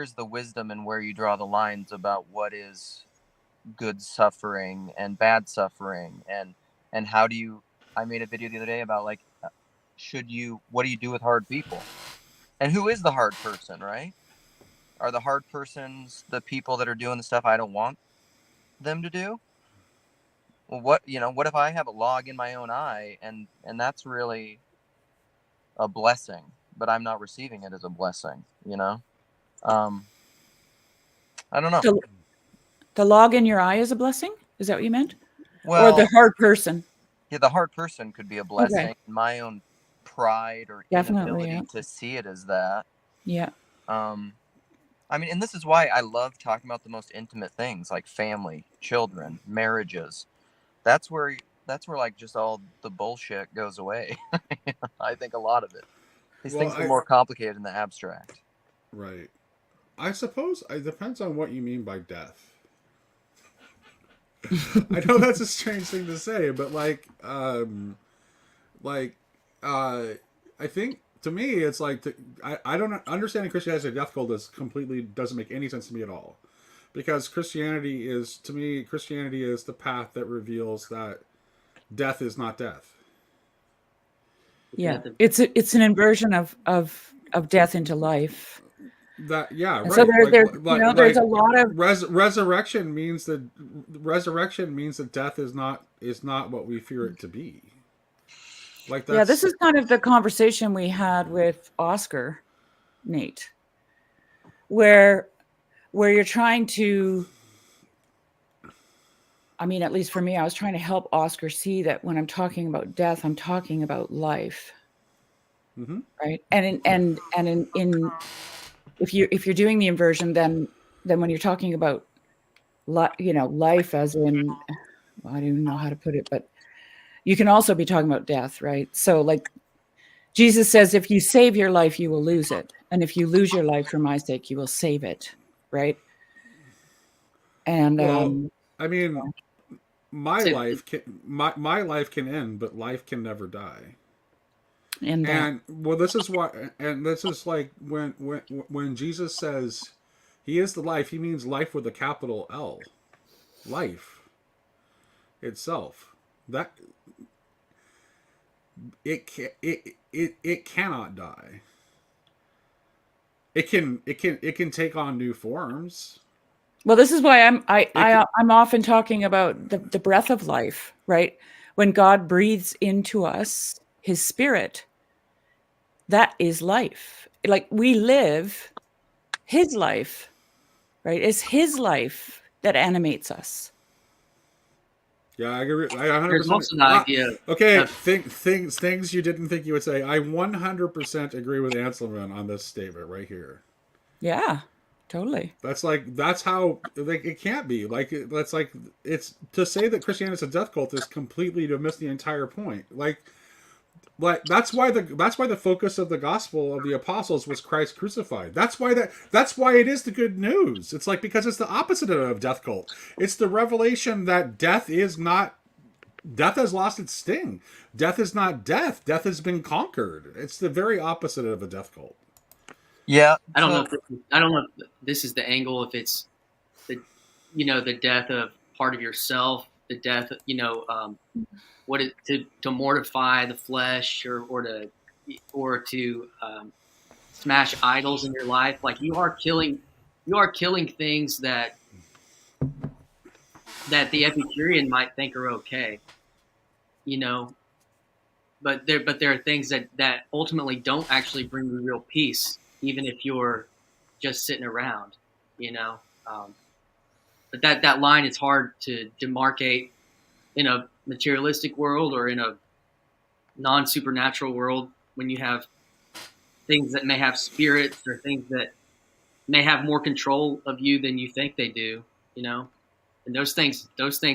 is the wisdom and where you draw the lines about what is good suffering and bad suffering, and how do you? I made a video the other day about like, what do you do with hard people, and who is the hard person, right? Are the hard persons the people that are doing the stuff I don't want them to do? Well, what if I have a log in my own eye, and that's really a blessing, but I'm not receiving it as a blessing, I don't know. The log in your eye is a blessing? Is that what you meant? Well, Or the hard person? yeah, the hard person could be a blessing. Okay. My own pride or Definitely, inability to see it as that. Yeah. I mean, and this is why I love talking about the most intimate things like family, children, marriages. That's where like just all the bullshit goes away. I think a lot of it. These Well, things get more complicated in the abstract. right. I suppose it depends on what you mean by death. I know that's a strange thing to say, but like, I think to me it's like I don't understanding Christianity as a death cult is completely doesn't make any sense to me at all, because Christianity is to me Christianity is the path that reveals that death is not death. Yeah. It's an inversion of death into life. That yeah, And right. so there's Like a lot of resurrection means that death is not what we fear it to be. Like that's this is kind of the conversation we had with Oscar, Nate, where you're trying to, I mean, at least for me, I was trying to help Oscar see that when I'm talking about death, I'm talking about life, right? And in if you're doing the inversion, then when you're talking about life as in, well, I don't even know how to put it, but you can also be talking about death, right? So like Jesus says, if you save your life, you will lose it. And if you lose your life for my sake, you will save it, right? And well, I mean, my life can end, but life can never die. And well, this is why, and this is like when Jesus says he is the life, he means life with a capital L, life itself. That it cannot die. It can take on new forms. well, this is why I'm often talking about the breath of life, right? When God breathes into us his spirit, that is life. Like we live his life, right? It's his life that animates us. Yeah, I agree. I 100%. There's also the idea Okay, of things you didn't think you would say. I 100% agree with Anselman on this statement right here. Yeah, totally. That's how it can't be that's like it's to say that Christianity is a death cult is completely to miss the entire point. Like that's why the focus of the gospel of the apostles was Christ crucified. That's why it is the good news. It's like because it's the opposite of death cult. It's the revelation that death has lost its sting. Death is not death. Death has been conquered. It's the very opposite of a death cult. Yeah, I don't know if this is the angle. If it's the death of part of yourself, the death, what it to mortify the flesh or to smash idols in your life. Like you are killing things that the Epicurean might think are okay, but there are things that ultimately don't actually bring you real peace, even if you're just sitting around, but that line is hard to demarcate in a materialistic world or in a non-supernatural world when you have things that may have spirits or things that may have more control of you than you think they do, and those things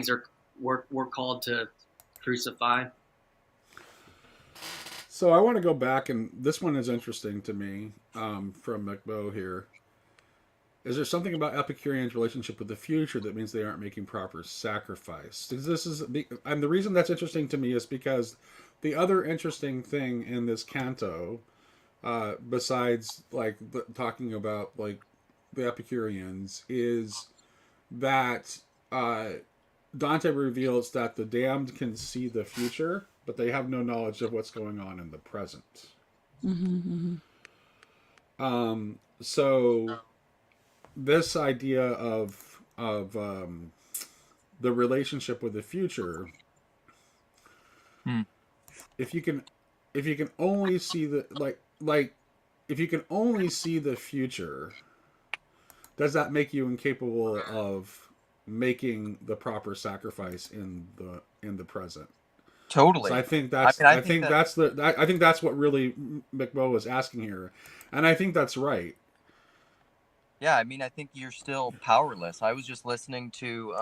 are we're called to crucify. So I want to go back, and this one is interesting to me from McBow here. Is there something about Epicureans' relationship with the future that means they aren't making proper sacrifice? And the reason that's interesting to me is because the other interesting thing in this canto, besides talking about like the Epicureans, is that Dante reveals that the damned can see the future, but they have no knowledge of what's going on in the present. So this idea of the relationship with the future, if you can only see the if you can only see the future, does that make you incapable of making the proper sacrifice in the present? Totally. So I think I that's mean, I I think think that, that's the I think that's what really McBo was asking here, and I think that's right. yeah, I mean, I think you're still powerless. I was just listening to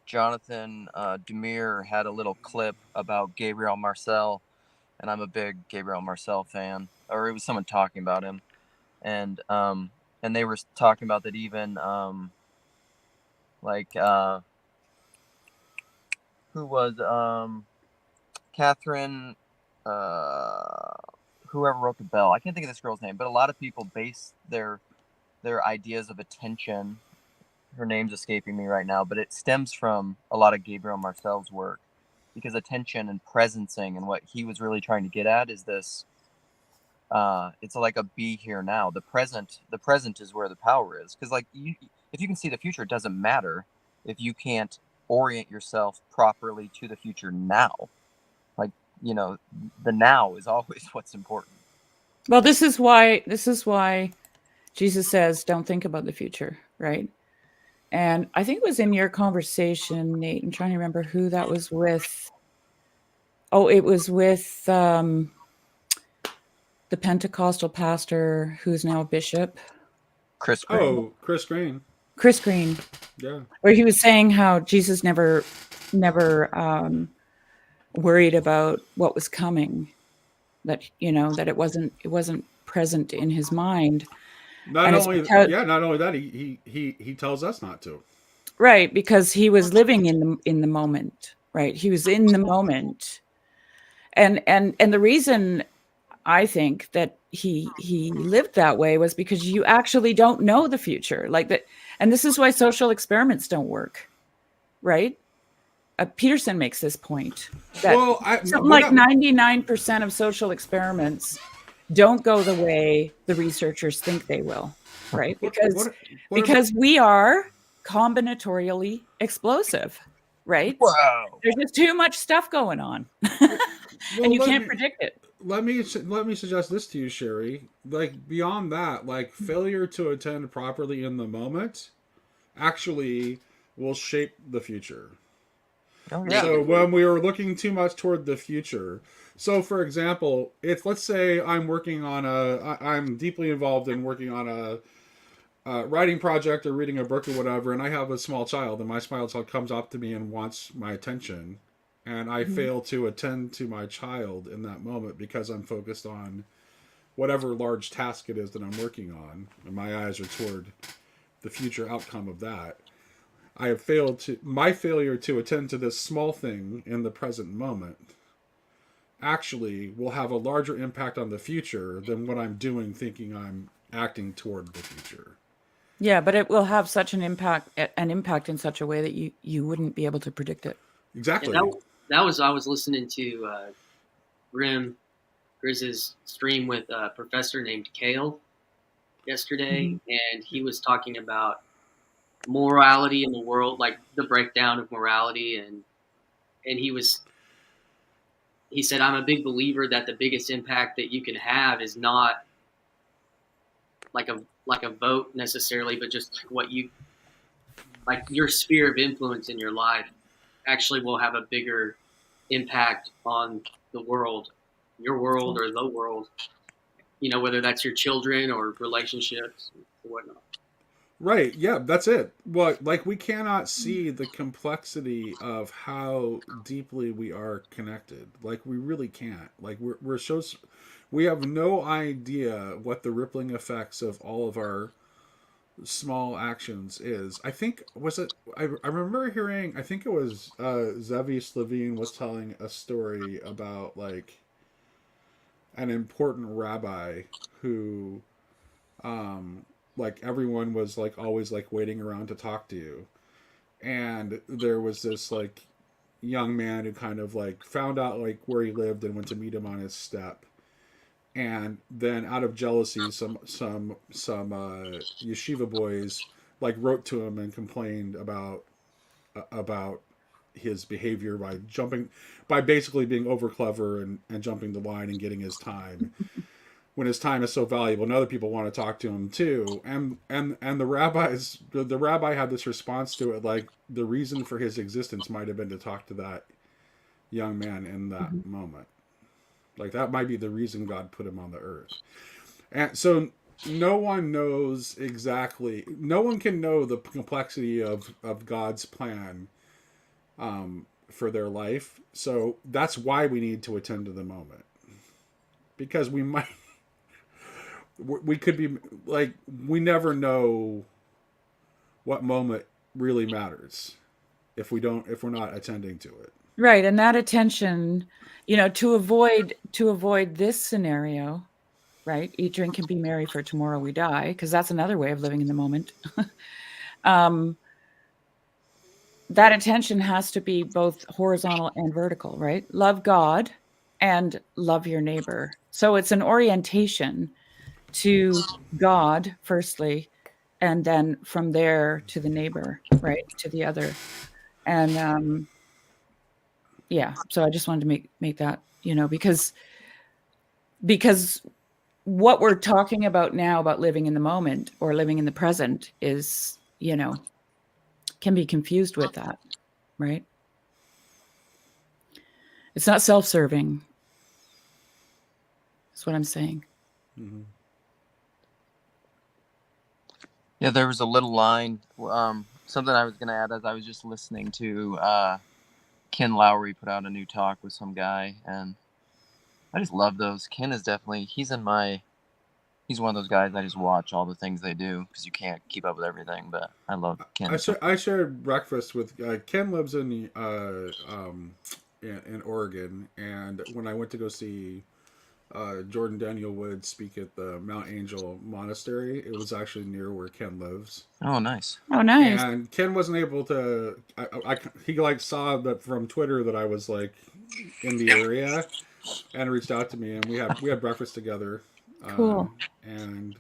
Jonathan Demir had a little clip about Gabriel Marcel, and I'm a big Gabriel Marcel fan. Or it was someone talking about him, and they were talking about that even like who was Catherine, uh, whoever wrote the Bell. I can't think of this girl's name, but a lot of people base their ideas of attention. Her name's escaping me right now, but it stems from a lot of Gabriel Marcel's work, because attention and presencing, and what he was really trying to get at is this. It's like a be here now. The present is where the power is, because like if you can see the future, it doesn't matter if you can't orient yourself properly to the future now. Like, the now is always what's important. Well, this is why Jesus says, "Don't think about the future," right? And I think it was in your conversation, Nate. I'm trying to remember who that was with. Oh, it was with the Pentecostal pastor who's now a bishop, Chris Green. Oh, Chris Green. Chris Green, Yeah. where he was saying how Jesus never worried about what was coming, that that it wasn't present in his mind, Not and it's only because yeah, not only that, he tells us not to. right, because he was living in the moment, right? He was in the moment, and the reason I think that he lived that way was because you actually don't know the future, like that, and this is why social experiments don't work, right? Peterson makes this point that Well, something like 99% of social experiments don't go the way the researchers think they will, right? what Because we are combinatorially explosive, right? Wow. There's just too much stuff going on, and well you can't predict it. let me suggest this to you, Sherry. Like beyond that, like failure to attend properly in the moment actually will shape the future. Oh Yeah. yeah. So when we are looking too much toward the future, so for example, if let's say I'm deeply involved in working on a writing project or reading a book or whatever, and I have a small child, and my small child comes up to me and wants my attention, and I Mhm. fail to attend to my child in that moment because I'm focused on whatever large task it is that I'm working on, and my eyes are toward the future outcome of that. I have failed to my failure to attend to this small thing in the present moment actually will have a larger impact on the future than what I'm doing thinking I'm acting toward the future. Yeah, but it will have such an impact in such a way that you wouldn't be able to predict it. Yeah, Exactly. that was I was listening to Grizz's stream with a professor named Kale yesterday, Mhm. and he was talking about morality in the world, like the breakdown of morality, and he said, I'm a big believer that the biggest impact that you can have is not like a vote necessarily, but just what you like your sphere of influence in your life actually will have a bigger impact on the world, your world or the world. Whether that's your children or relationships or whatnot. Right. Yeah, that's it. Well, like we cannot see the complexity of how deeply we are connected. Like we really can't. Like we're so we have no idea what the rippling effects of all of our small actions is. I think was it I remember hearing I think it was Zevi Slavine was telling a story about like an important rabbi who like everyone was like always like waiting around to talk to you, and there was this like young man who kind of like found out like where he lived and went to meet him on his step, and then out of jealousy some yeshiva boys like wrote to him and complained about his behavior by basically being over clever and jumping the line and getting his time. when his time is so valuable and other people want to talk to him too. And the rabbi had this response to it, like the reason for his existence might have been to talk to that young man in that Mhm. moment. Like that might be the reason God put him on the earth. And so no one knows exactly, no one can know the complexity of God's plan for their life. So that's why we need to attend to the moment. Because we could be like, we never know what moment really matters if we're not attending to it. Right, and that attention, to avoid this scenario, right? Eat, drink, and be merry, for tomorrow we die, because that's another way of living in the moment. um, that attention has to be both horizontal and vertical, right? Love God and love your neighbor. So it's an orientation to God, firstly, and then from there to the neighbor, right? To the other. And yeah, so I just wanted to make that, because what we're talking about now about living in the moment or living in the present is, can be confused with that, right? It's not self-serving. That's what I'm saying. Mm-hmm. Yeah, there was a little line. Something I was going to add as I was just listening to Ken Lowry put out a new talk with some guy, and I just love those. Ken is definitely, he's one of those guys I just watch all the things they do because you can't keep up with everything, but I love Ken. I shared breakfast with Ken lives in in Oregon, and when I went to go see Jordan Daniel Wood speak at the Mount Angel Monastery, it was actually near where Ken lives. Oh, nice. Oh, nice. And Ken wasn't able to. He like saw that from Twitter that I was like in the area, and reached out to me, and we had breakfast together. Cool. And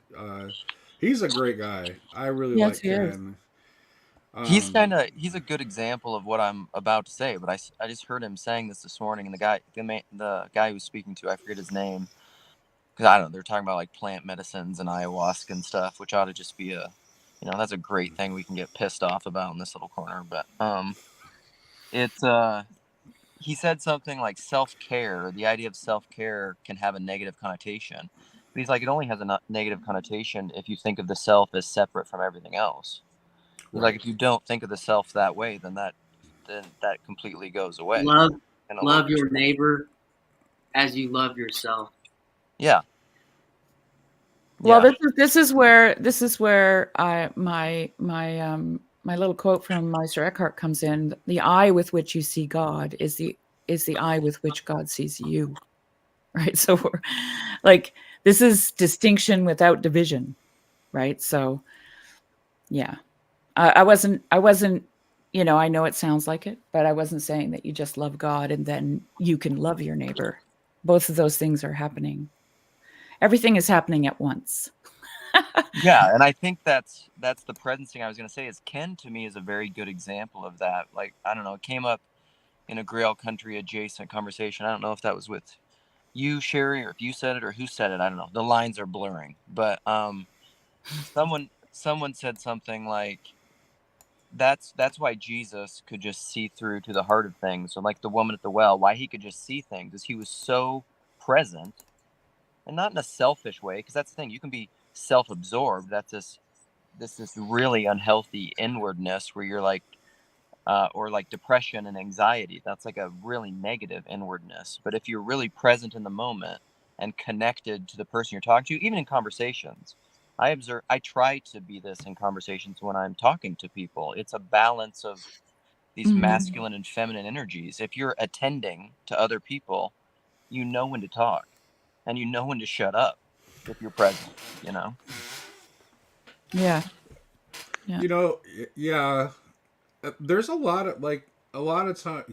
he's a great guy. I really Yes, like he is. Ken. He's a good example of what I'm about to say, but I just heard him saying this morning, and the guy he was speaking to, I forget his name, because I don't know, they're talking about like plant medicines and ayahuasca and stuff, which ought to just be that's a great thing we can get pissed off about in this little corner. But it's he said something like self-care. The idea of self-care can have a negative connotation, but he's like, it only has a negative connotation if you think of the self as separate from everything else. Right. Like if you don't think of the self that way, then that completely goes away. Love your neighbor as you love yourself. Yeah. Well, this is where my little quote from Meister Eckhart comes in. The eye with which you see God is the eye with which God sees you. Right? So we're like, this is distinction without division, right? So yeah. I wasn't, I know it sounds like it, but I wasn't saying that you just love God and then you can love your neighbor. Both of those things are happening. Everything is happening at once. Yeah, and I think that's the presence thing I was going to say is Ken to me is a very good example of that. Like, I don't know, it came up in a Grail Country adjacent conversation. I don't know if that was with you, Sherry, or if you said it or who said it. I don't know. The lines are blurring, but someone said something like that's why Jesus could just see through to the heart of things. So like the woman at the well, why he could just see things is he was so present, and not in a selfish way, because that's the thing, you can be self-absorbed. That's this really unhealthy inwardness where you're like or like depression and anxiety. That's like a really negative inwardness. But if you're really present in the moment and connected to the person you're talking to, even in conversations, I try to be this in conversations when I'm talking to people. It's a balance of these masculine and feminine energies. If you're attending to other people, you know when to talk and you know when to shut up if you're present, Yeah. Yeah. There's a lot of time.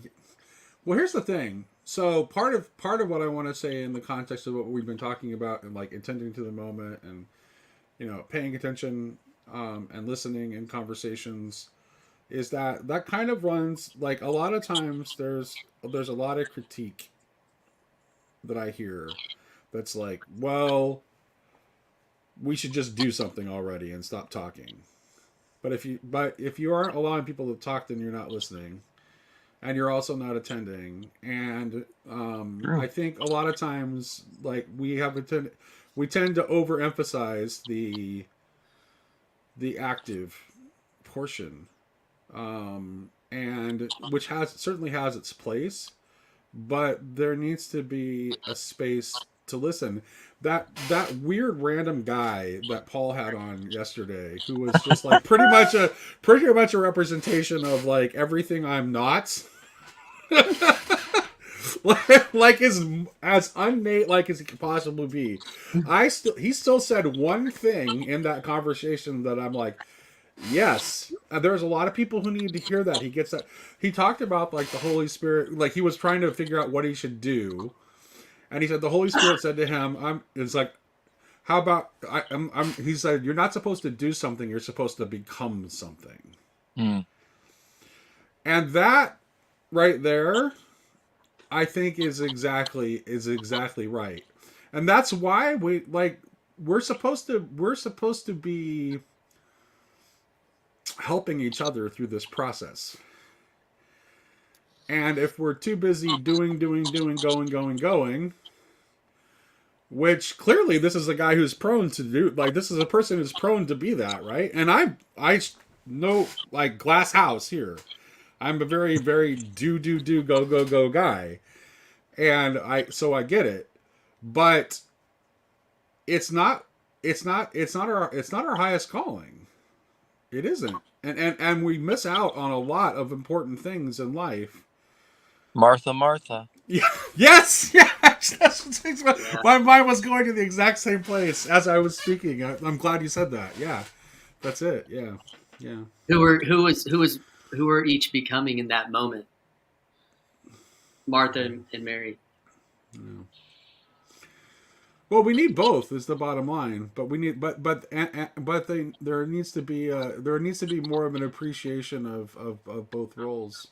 Well, here's the thing. So part of what I want to say in the context of what we've been talking about and like attending to the moment and paying attention and listening in conversations is that kind of runs like a lot of times there's a lot of critique that I hear that's like, well, we should just do something already and stop talking. But if you aren't allowing people to talk, then you're not listening, and you're also not attending. And I think a lot of times, like we tend to overemphasize the active portion, and which certainly has its place, but there needs to be a space to listen. That weird random guy that Paul had on yesterday, who was just like pretty much a representation of like everything I'm not. like as unnate like as he could possibly be. He still said one thing in that conversation that I'm like, yes, there's a lot of people who need to hear that. He gets that. He talked about like the Holy Spirit, like he was trying to figure out what he should do, and he said the Holy Spirit said to him, It's like, how about He said, you're not supposed to do something. You're supposed to become something. And that right there, I think is exactly right, and that's why we're supposed to be helping each other through this process. And if we're too busy doing, going, which clearly this is a guy who's prone to do, like this is a person who's prone to be that, right? And I know, like glass house here. I'm a very, very do, go guy. And I get it. But it's not our highest calling. It isn't. And we miss out on a lot of important things in life. Martha. Yeah. Yes. That's my mind was going to the exact same place as I was speaking. I'm glad you said that. Yeah. That's it. Yeah. Who were each becoming in that moment? Martha and Mary. Yeah. Well, we need both. Is the bottom line. But we need, there needs to be more of an appreciation of both roles.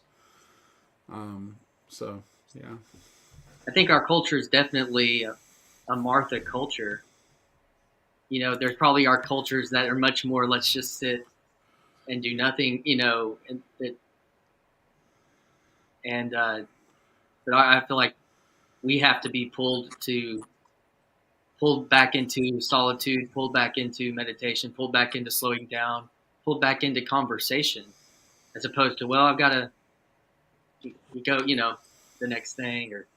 So yeah. I think our culture is definitely a Martha culture. You know, there's probably our cultures that are much more let's just sit and do nothing. You know, but I feel like we have to be pulled back into solitude, pulled back into meditation, pulled back into slowing down, pulled back into conversation, as opposed to, well, I've got to go, you know, the next thing or.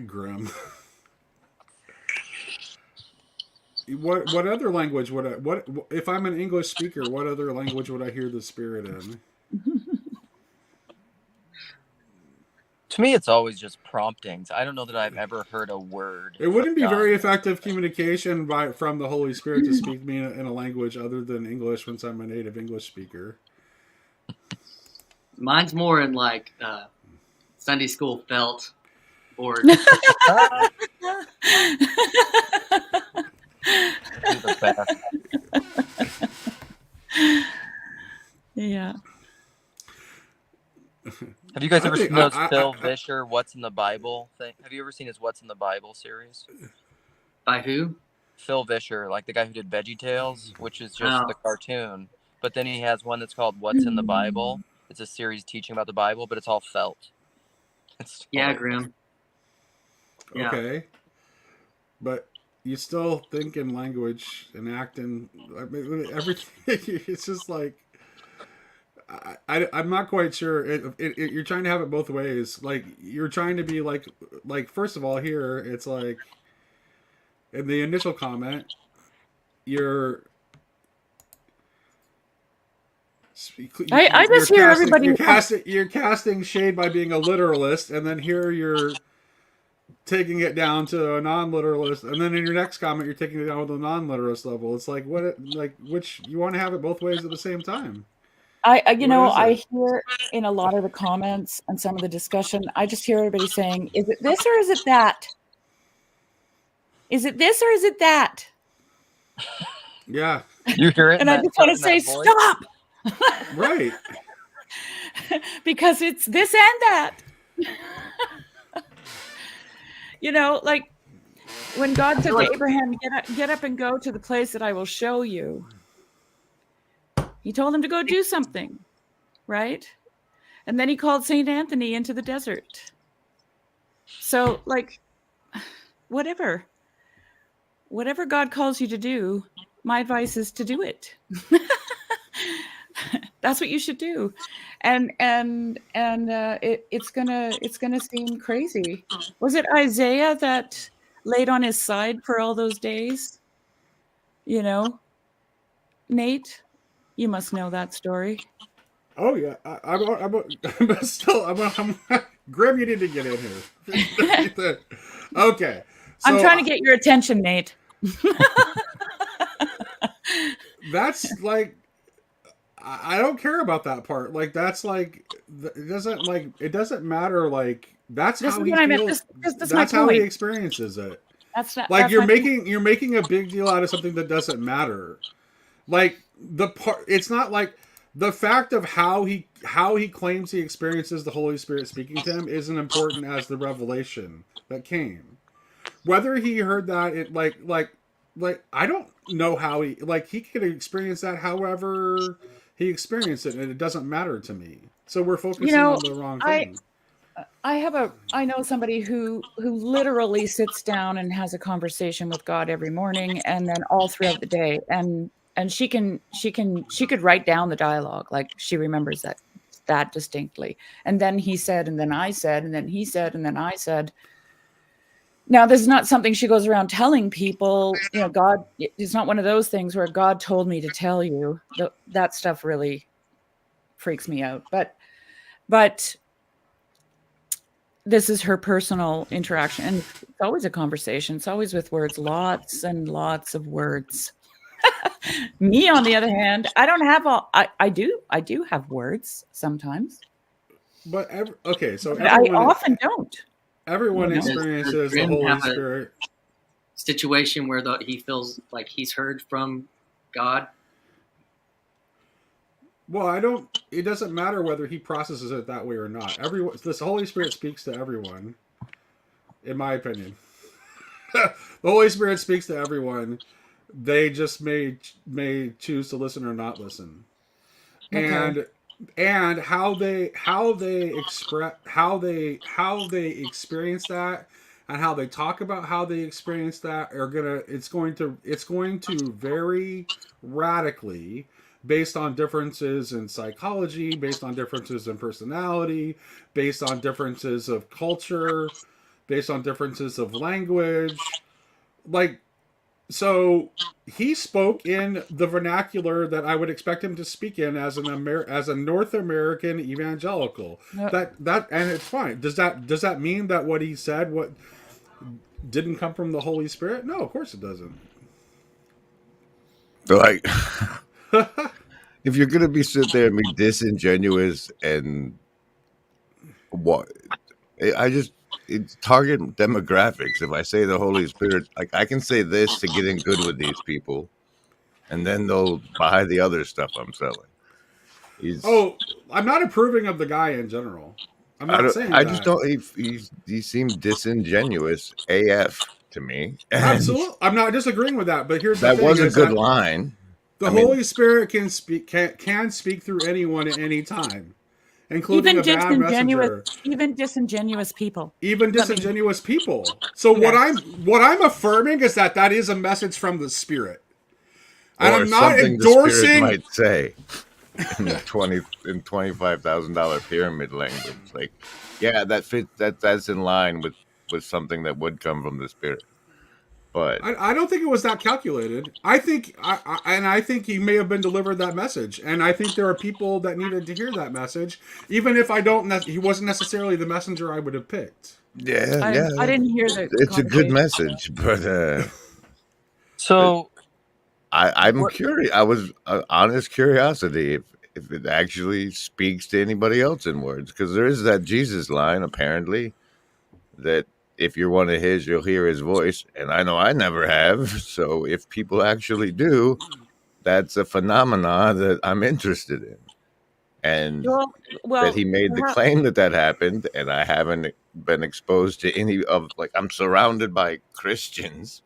Grim. What other language would what if I'm an English speaker? What other language would I hear the Spirit in? To me, it's always just promptings. I don't know that I've ever heard a word. It wouldn't be very effective communication from the Holy Spirit to speak me in a language other than English, since I'm a native English speaker. Mine's more in like Sunday school felt board. Yeah. Have you guys ever seen those Phil Vischer What's in the Bible thing? Have you ever seen his What's in the Bible series? By who? Phil Vischer, like the guy who did VeggieTales, which is just the cartoon. But then he has one that's called What's in the Bible. It's a series teaching about the Bible, but it's all felt. It's Grim. Yeah. Okay. But you still think in language and act in everything. It's just like, I'm not quite sure. You're trying to have it both ways. Like, you're trying to be like first of all, here, it's like, in the initial comment, I just hear everybody. You're casting shade by being a literalist, and then here you're taking it down to a non-literalist, and then in your next comment, you're taking it down to a non-literalist level. It's like which you want to have it both ways at the same time. I hear in a lot of the comments and some of the discussion, I just hear everybody saying, "Is it this or is it that? Is it this or is it that?" Yeah, you hear it, and I just want to say, "Stop!" Right. because it's this and that. Like when God said to Abraham, get up and go to the place that I will show you. He told him to go do something, right? And then he called St. Anthony into the desert. So, whatever God calls you to do, my advice is to do it. That's what you should do. And it's gonna seem crazy. Was it Isaiah that laid on his side for all those days? Nate, you must know that story. Oh yeah, I'm still. Grim, you need to get in here. Okay, so I'm trying to get your attention, Nate. That's I don't care about that part. That's it doesn't matter. That's This how is he what I meant. feels. That's That's my how he point. experiences it. That's not You're making a big deal out of something that doesn't matter. It's not the fact of how he claims he experiences the Holy Spirit speaking to him isn't important as the revelation that came. Whether he heard that, I don't know how he could experience that however he experienced it, and it doesn't matter to me. So we're focusing on the wrong thing. I know somebody who literally sits down and has a conversation with God every morning and then all throughout the day, and she could write down the dialogue, she remembers that distinctly. And then he said, and then I said, and then he said, and then I said. Now, this is not something she goes around telling people. God, it's not one of those things where God told me to tell you. That stuff really freaks me out. But this is her personal interaction, and it's always a conversation. It's always with words, lots and lots of words. Me, on the other hand, I don't have all. I do have words sometimes, but so I often don't. Everyone experiences the Holy Spirit. Situation where he feels like he's heard from God. Well, it doesn't matter whether he processes it that way or not. This Holy Spirit speaks to everyone, in my opinion. The Holy Spirit speaks to everyone. They just may choose to listen or not listen. Okay. And how they experience that, and how they talk about how they experience that it's going to vary radically based on differences in psychology, based on differences in personality, based on differences of culture, based on differences of language. So he spoke in the vernacular that I would expect him to speak in as a North American evangelical. Yep. And it's fine. Does that mean that what he said didn't come from the Holy Spirit? No, of course it doesn't. If you're gonna be sit there and be disingenuous and what, it's target demographics. If I say the Holy Spirit, I can say this to get in good with these people, and then they'll buy the other stuff I'm selling. I'm not approving of the guy in general. I'm not saying that. I just don't. He seemed disingenuous AF to me. Absolutely, I'm not disagreeing with that. But here's the thing: that was a good line. The Holy Spirit can speak through anyone at any time. Including even a bad messenger. Even disingenuous people. So yes. what I'm affirming is that is a message from the Spirit. And or I'm not The endorsing. might say in $25,000 pyramid language, that fits. That's in line with something that would come from the Spirit. But I don't think it was that calculated. I think he may have been delivered that message, and I think there are people that needed to hear that message, even if he wasn't necessarily the messenger I would have picked. Yeah, I didn't hear that. It's a good message, but so I'm curious. I was honest curiosity if it actually speaks to anybody else in words, because there is that Jesus line apparently that. If you're one of his, you'll hear his voice. And I know I never have. So if people actually do, that's a phenomena that I'm interested in. and well, that he made the claim that happened, and I haven't been exposed to any of, like, I'm surrounded by Christians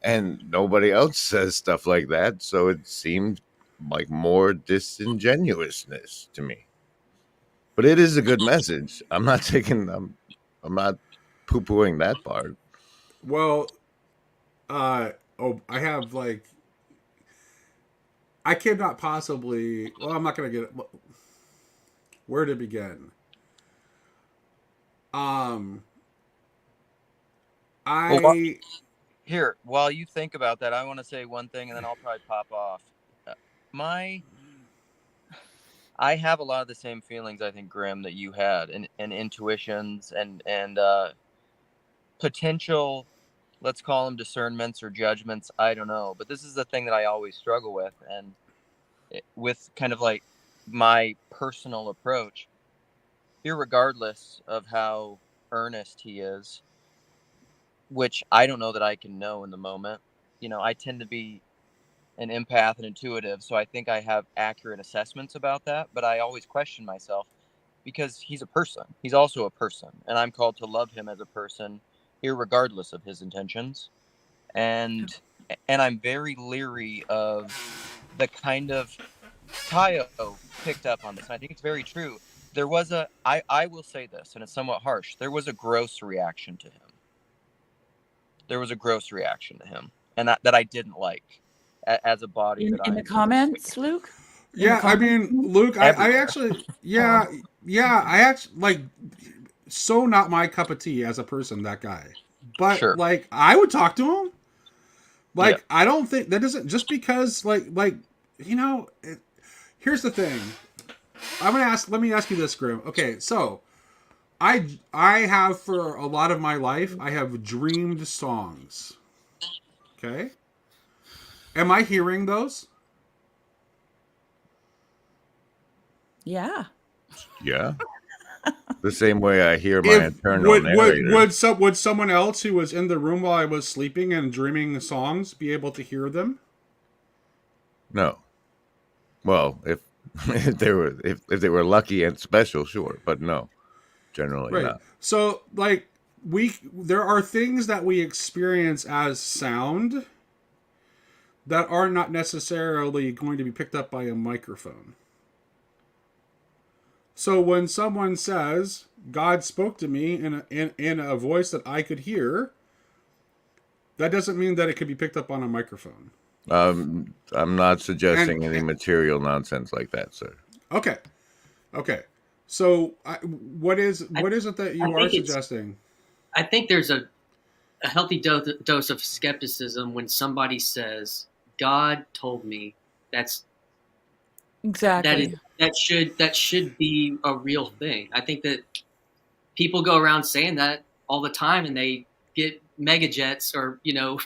and nobody else says stuff like that, so it seemed like more disingenuousness to me. But it is a good message. I'm not poo-pooing that part. Well, I have like, I cannot possibly. Well, I'm not gonna get it. Where to begin? Um, I Here, while you think about that, I want to say one thing, and then I'll probably pop off. I have a lot of the same feelings, I think, Grim, that you had, and intuitions and potential, let's call them discernments or judgments. I don't know, but this is the thing that I always struggle with, and with kind of like my personal approach, irregardless of how earnest he is, which I don't know that I can know in the moment. You know, I tend to be an empath and intuitive, so I think I have accurate assessments about that, but I always question myself because he's a person. He's also a person, and I'm called to love him as a person, irregardless of his intentions. And I'm very leery of the kind of Tayo picked up on this, and I think it's very true. There was I will say this, and it's somewhat harsh. There was a gross reaction to him. And that I didn't like as a body. In the comments, Luke? Yeah, I mean, Luke, I actually, I actually, like, so not my cup of tea as a person, that guy. But, Sure. like, I would talk to him. Like, I don't think, that doesn't, just because, like, you know, here's the thing. Let me ask you this, Grim. Okay, so, I have, for a lot of my life, I have dreamed songs. Okay? Am I hearing those? Yeah. Yeah. The same way I hear my internal narrator. Would someone else who was in the room while I was sleeping and dreaming songs be able to hear them? No. Well, if they were lucky and special, sure, but no. Generally not. So, like, there are things that we experience as sound that are not necessarily going to be picked up by a microphone. So when someone says, God spoke to me in a voice that I could hear, that doesn't mean that it could be picked up on a microphone. I'm not suggesting any material nonsense like that, sir. Okay. So what is it that you are suggesting? I think there's a healthy dose of skepticism when somebody says, God told me. That's exactly that should be a real thing. I think that people go around saying that all the time, and they get mega jets or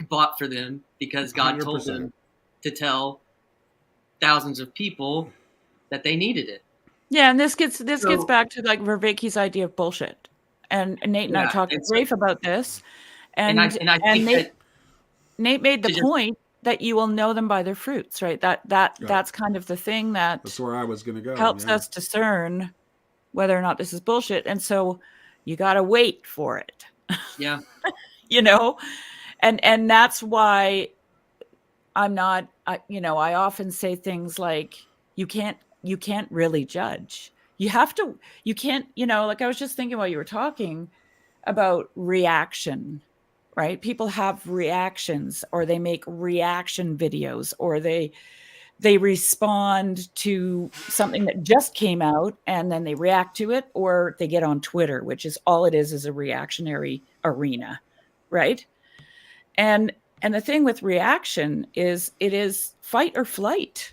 bought for them because God 100%. Told them to tell thousands of people that they needed it. Yeah, and this gets back to like Vervaeke's idea of bullshit. And Nate and I talked to Rafe about this, and Nate made the point that you will know them by their fruits, right? That's kind of the thing that's where I was going to go. Helps us discern whether or not this is bullshit, and so you got to wait for it. Yeah, and that's why I'm not. I often say things like you can't really judge. You can't. Like I was just thinking while you were talking about reaction. Right? People have reactions, or they make reaction videos, or they respond to something that just came out and then they react to it, or they get on Twitter, which is all it is a reactionary arena, right? And the thing with reaction is it is fight or flight.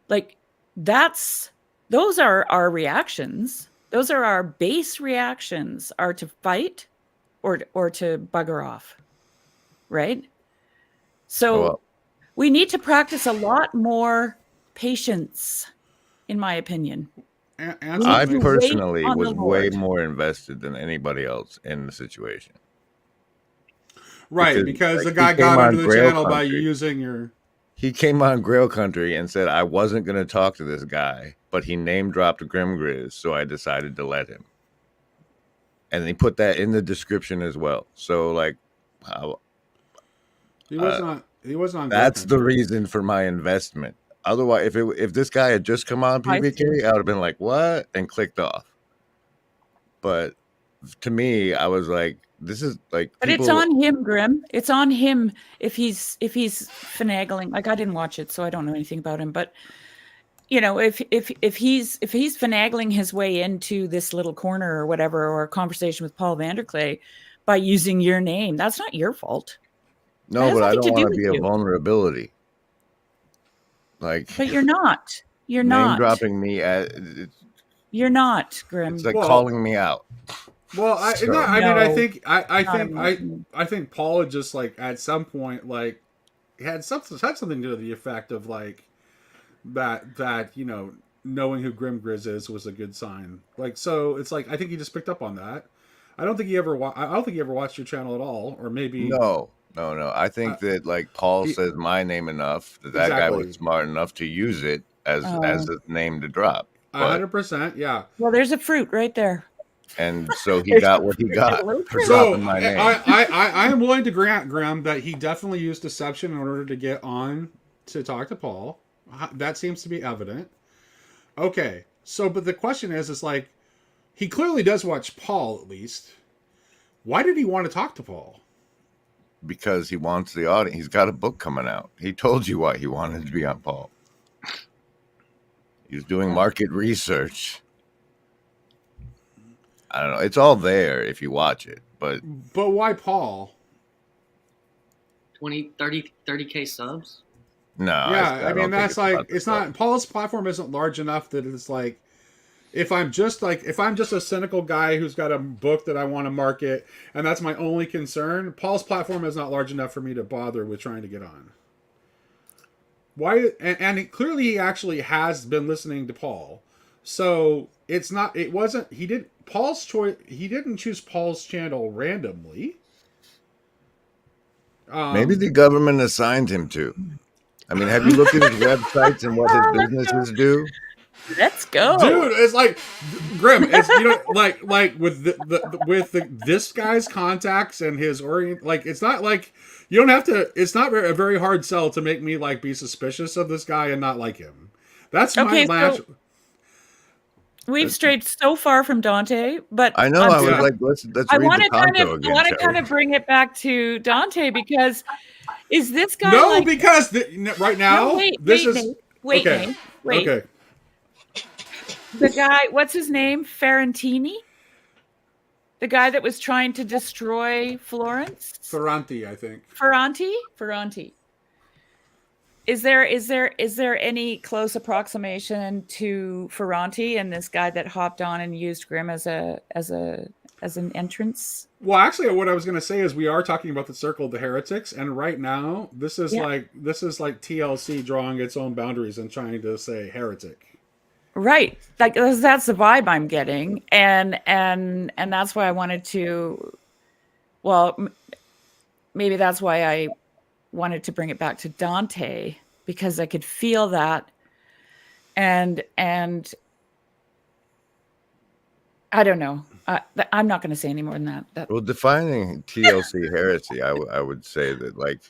Like those are our reactions. Those are our base reactions, are to fight or to bugger off, right? So we need to practice a lot more patience, in my opinion. I personally was way more invested than anybody else in the situation. Right, because the guy got onto the channel by using your... He came on Grail Country and said I wasn't going to talk to this guy, but he name dropped Grimgriz, so I decided to let him. And he put that in the description as well. So like, He wasn't on. He wasn't on. that's Grail the Country. reason for my investment. Otherwise, if this guy had just come on I see. PBK, I would have been like, "What?" and clicked off. But to me, I was like, "This is like." But it's on him, Grim. It's on him if he's finagling. Like I didn't watch it, so I don't know anything about him. But you know, if he's finagling his way into this little corner or whatever, or a conversation with Paul Vanderklay by using your name, that's not your fault. No, but I don't want to be a you. vulnerability. Like, But you're not. You're name not dropping me at. You're not, Grim. It's like calling me out. Well, I think Paul had just like at some point like had something to the effect of like that you know knowing who Grimgriz is was a good sign. Like so, it's like I think he just picked up on that. I don't think he ever watched your channel at all, or maybe No. I think that like Paul says my name enough that guy was smart enough to use it as a name to drop. 100%, yeah. Well, there's a fruit right there. And so he got what he got for dropping my name. I am willing to grant Graham that he definitely used deception in order to get on to talk to Paul. That seems to be evident. Okay, so but the question is like, he clearly does watch Paul at least. Why did he want to talk to Paul? Because he wants the audience. He's got a book coming out. He told you why he wanted to be on Paul. He's doing market research. I don't know. It's all there if you watch it. But why Paul? 30K subs? No. Yeah, I mean, that's like, it's not, Paul's platform isn't large enough that it's like, if I'm just a cynical guy who's got a book that I want to market and that's my only concern, Paul's platform is not large enough for me to bother with trying to get on. Why? And clearly he actually has been listening to Paul. So he didn't choose Paul's channel randomly. Maybe the government assigned him to. I mean, have you looked at his websites and what his businesses do? Let's go, dude. It's like Grim. It's like with this guy's contacts and his orient. Like it's not like you don't have to. It's not a very hard sell to make me like be suspicious of this guy and not like him. That's my match. So we've strayed so far from Dante, but I know I was like, let's read the Canto again. I want to kind of bring it back to Dante because is this guy? No, because right now wait. Okay. The guy, what's his name? Ferrantini? The guy that was trying to destroy Florence? Ferranti, I think. Ferranti. Is there any close approximation to Ferranti and this guy that hopped on and used Grim as an entrance? Well, actually, what I was going to say is we are talking about the Circle of the Heretics, and right now this is like TLC drawing its own boundaries and trying to say heretic. Right, like that's the vibe I'm getting, and that's why I wanted to. Well, maybe that's why I wanted to bring it back to Dante because I could feel that, and I don't know. I'm not going to say any more than that. Well, defining TLC heresy, I would say that like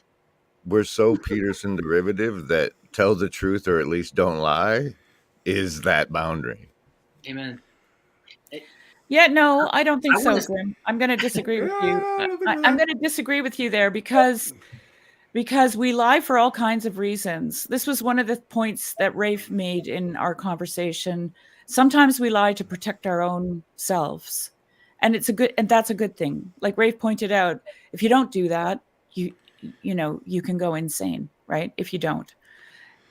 we're so Peterson derivative that tell the truth or at least don't lie is that boundary. Amen. Yeah, no, I don't think so, Grim. I'm going to disagree with you. I'm going to disagree with you there because we lie for all kinds of reasons. This was one of the points that Rafe made in our conversation. Sometimes we lie to protect our own selves, and that's a good thing. Like Rafe pointed out, if you don't do that, you can go insane, right? If you don't.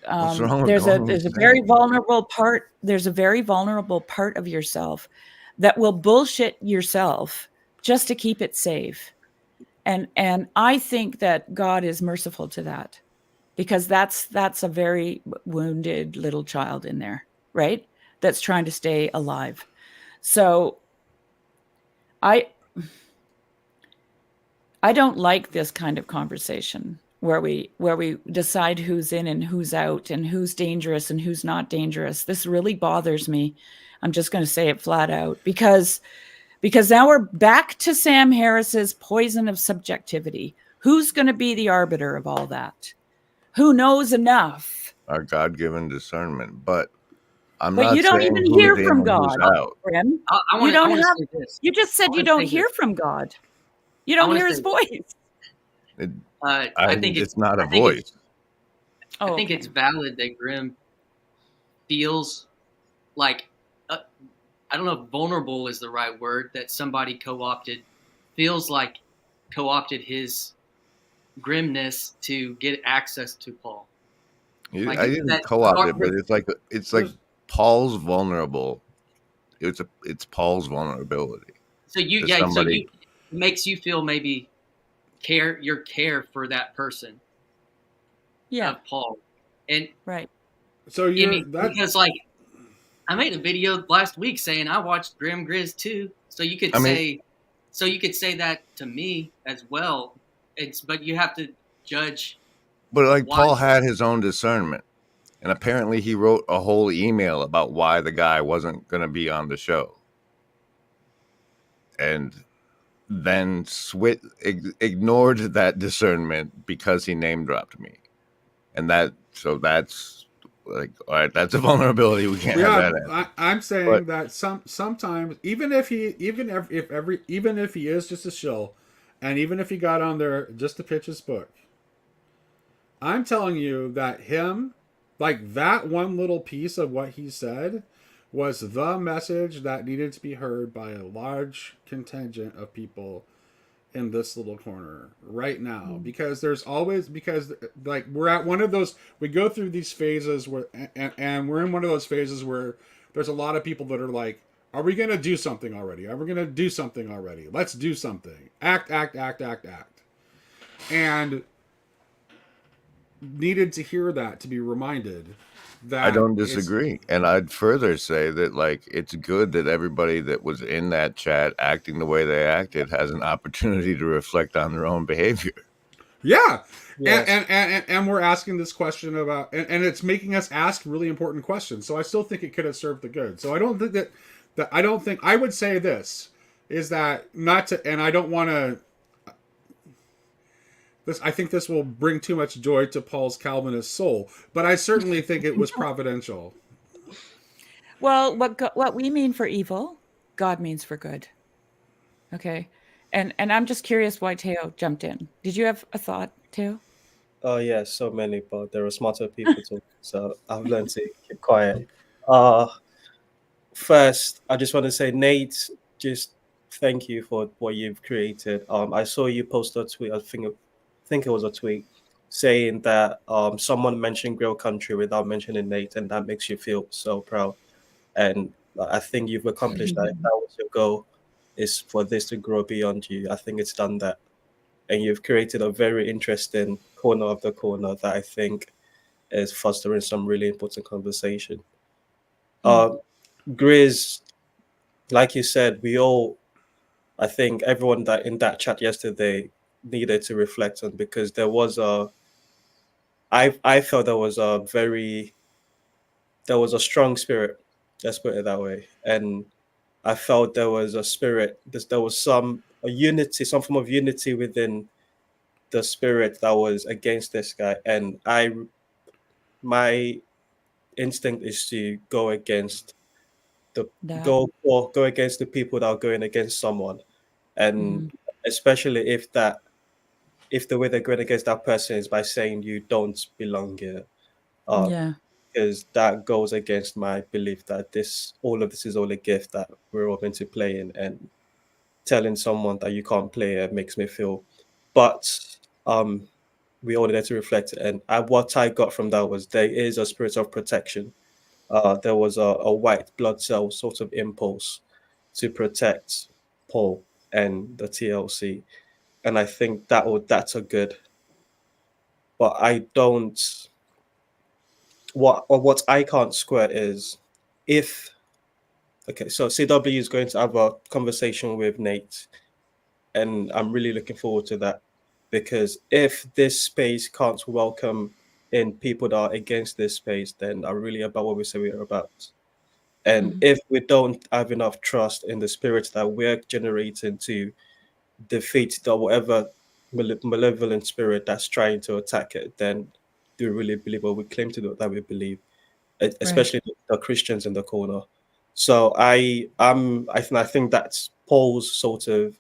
There's a very vulnerable part. There's a very vulnerable part of yourself that will bullshit yourself just to keep it safe. And I think that God is merciful to that because that's a very wounded little child in there, right? That's trying to stay alive. So I don't like this kind of conversation. where we decide who's in and who's out and who's dangerous and who's not dangerous. This really bothers me. I'm just going to say it flat out because now we're back to Sam Harris's poison of subjectivity. Who's going to be the arbiter of all that? Who knows enough? Our God-given discernment, but I'm But not you don't saying even who's hear in from and who's God, out. Grim. I You want don't to have. say this. You just said I you wanna don't say hear this. from God. You I don't wanna hear say his this. voice. I think It's not a I think voice. Oh, I think okay. it's valid that Grimm feels like I don't know if vulnerable is the right word, that somebody feels like co-opted his grimness to get access to Paul. Like I didn't that co-opt dark. it, but it's like There's- Paul's vulnerable. It's Paul's vulnerability to somebody. It makes you feel maybe your care for that person Yeah, of Paul. And right. So I you're mean, that. because like I made a video last week saying I watched Grim Grizz too. So you could I mean, say that to me as well. But you have to judge but like why. Paul had his own discernment, and apparently he wrote a whole email about why the guy wasn't going to be on the show, and then ignored that discernment because he name dropped me, and that's like, all right, that's a vulnerability. We can't have Yeah, that happen. I'm But saying that sometimes even if he is just a shill, and even if he got on there just to pitch his book, I'm telling you that him, like that one little piece of what he said, was the message that needed to be heard by a large contingent of people in this little corner right now, because there's always, because like we're at one of those, we go through these phases where, and we're in one of those phases where there's a lot of people that are like, are we going to do something already? Are we going to do something already? Let's do something. Act. And needed to hear that, to be reminded I that don't it's, disagree. And I'd further say that, like, it's good that everybody that was in that chat acting the way they acted has an opportunity to reflect on their own behavior. yeah. Yes. And we're asking this question about, and it's making us ask really important questions. So I still think it could have served the good. So I don't think that I don't think, I would say this is that not to, and I don't want to, this, I think this will bring too much joy to Paul's Calvinist soul, but I certainly think it was providential. Well, what we mean for evil, God means for good. Okay. And I'm just curious why Teo jumped in. Did you have a thought, Teo? Oh yeah, so many, but there are smarter people talking, so I've learned to keep quiet. Uh First, I just want to say, Nate, just thank you for what you've created. I saw you post a tweet. I think it was a tweet saying that someone mentioned Grill Country without mentioning Nate, and that makes you feel so proud. And I think you've accomplished that. If that was your goal, is for this to grow beyond you. I think it's done that, and you've created a very interesting corner of the corner that I think is fostering some really important conversation. Uh, Grizz, like you said, I think everyone that in that chat yesterday needed to reflect on, because I felt there was a strong spirit, let's put it that way. And I felt there was a spirit, there was a unity, some form of unity within the spirit that was against this guy. And my instinct is to the That. go against the people that are going against someone, and Mhm. especially if the way they're going against that person is by saying you don't belong here, uh, Yeah. because that goes against my belief that all of this is all a gift that we're all meant to play in, and telling someone that you can't play it makes me feel. But we all need to reflect, and what I got from that was there is a spirit of protection. There was a white blood cell sort of impulse to protect Paul and the TLC, and I think that's a good. But I don't. What I can't square is if okay. So CW is going to have a conversation with Nate, and I'm really looking forward to that. because if this space can't welcome in people that are against this space, then are really about what we say we're about. And Mhm. if we don't have enough trust in the spirit that we're generating to defeat the whatever malevolent spirit that's trying to attack it, then do we really believe what we claim to do that we believe, Right. especially the Christians in the corner? So I think that's Paul's sort of,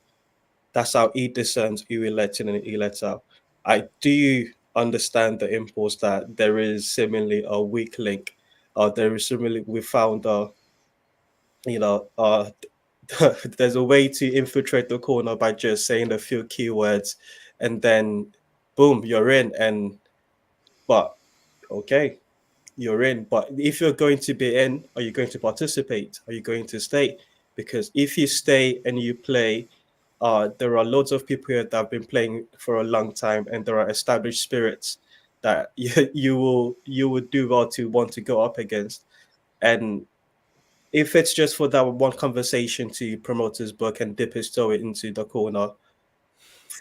that's how he discerns who he lets in and he lets out. I do understand the impulse that there is seemingly a weak link. There is seemingly we found you know there's a way to infiltrate the corner by just saying a few keywords, and then boom, you're in. And but okay, you're in. But if you're going to be in, are you going to participate? Are you going to stay? Because if you stay and you play, there are loads of people here that have been playing for a long time, and there are established spirits that you will do well to want to go up against. And if it's just for that one conversation to promote his book and dip his toe into the corner,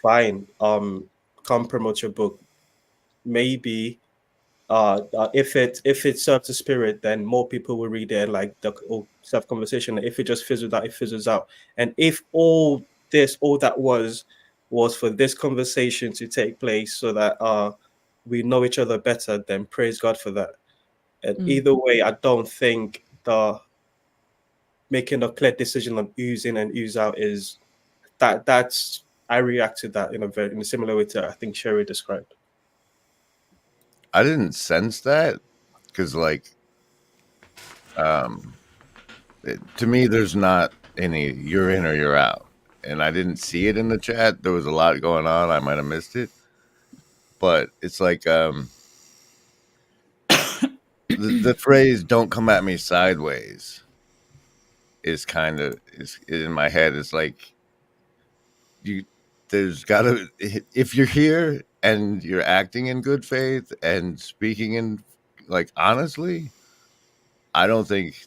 fine. Come promote your book. Maybe if it serves the spirit, then more people will read it and like the whole self conversation. If it just fizzles out, it fizzles out. And if all that was for this conversation to take place so that we know each other better, then praise God for that. And Mm. either way, I don't think the making a clear decision on ooze in and ooze out is that's I react to that in a similar way to I think Sherry described. I didn't sense that because, like, to me, there's not any you're in or you're out, and I didn't see it in the chat. There was a lot going on. I might have missed it, but it's like the phrase "Don't come at me sideways" is kind of is in my head. It's like you there's gotta if you're here and you're acting in good faith and speaking in like honestly, I don't think,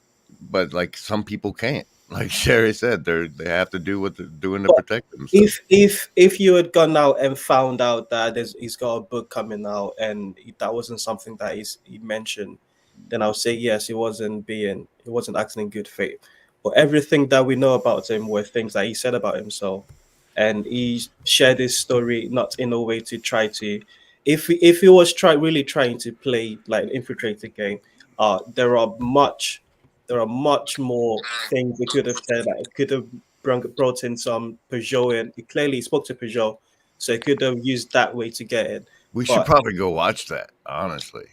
but like some people can't. Like Sherry said, they have to do what they're doing to But protect themselves. if you had gone out and found out that he's got a book coming out and that wasn't something that he mentioned, then I'll say yes, he wasn't acting in good faith. But everything that we know about him were things that he said about himself, and he shared his story not in a way to try to, if he was really trying to play like an infiltrator game, there are much more things he could have said that it could have brought in some Peugeot, and he clearly spoke to Peugeot, so he could have used that way to get in. We should But probably go watch that, honestly.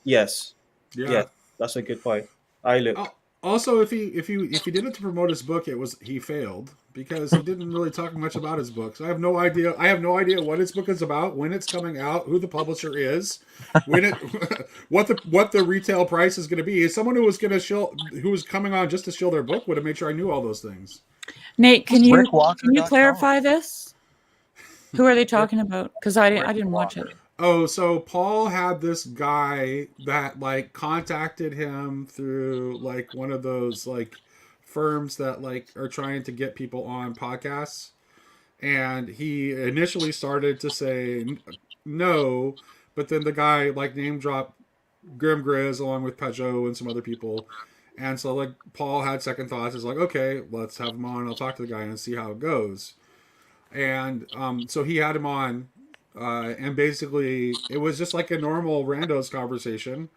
yes, Yeah. yes, that's a good point. I look. Also, if he did it to promote his book, he failed because he didn't really talk much about his books. I have no idea. I have no idea what his book is about, when it's coming out, who the publisher is, when it, what the retail price is going to be. As someone who was coming on just to shill their book would have made sure I knew all those things. Nate, can you Rickwalker.com. clarify this? Who are they talking about? Because I didn't watch it. Oh, so Paul had this guy that like contacted him through like one of those like firms that like are trying to get people on podcasts, and he initially started to say no, but then the guy like name dropped Grim Grizz along with Peugeot and some other people, and so like Paul had second thoughts. Is like, okay, let's have him on. I'll talk to the guy and see how it goes. And so he had him on, and basically it was just like a normal randos conversation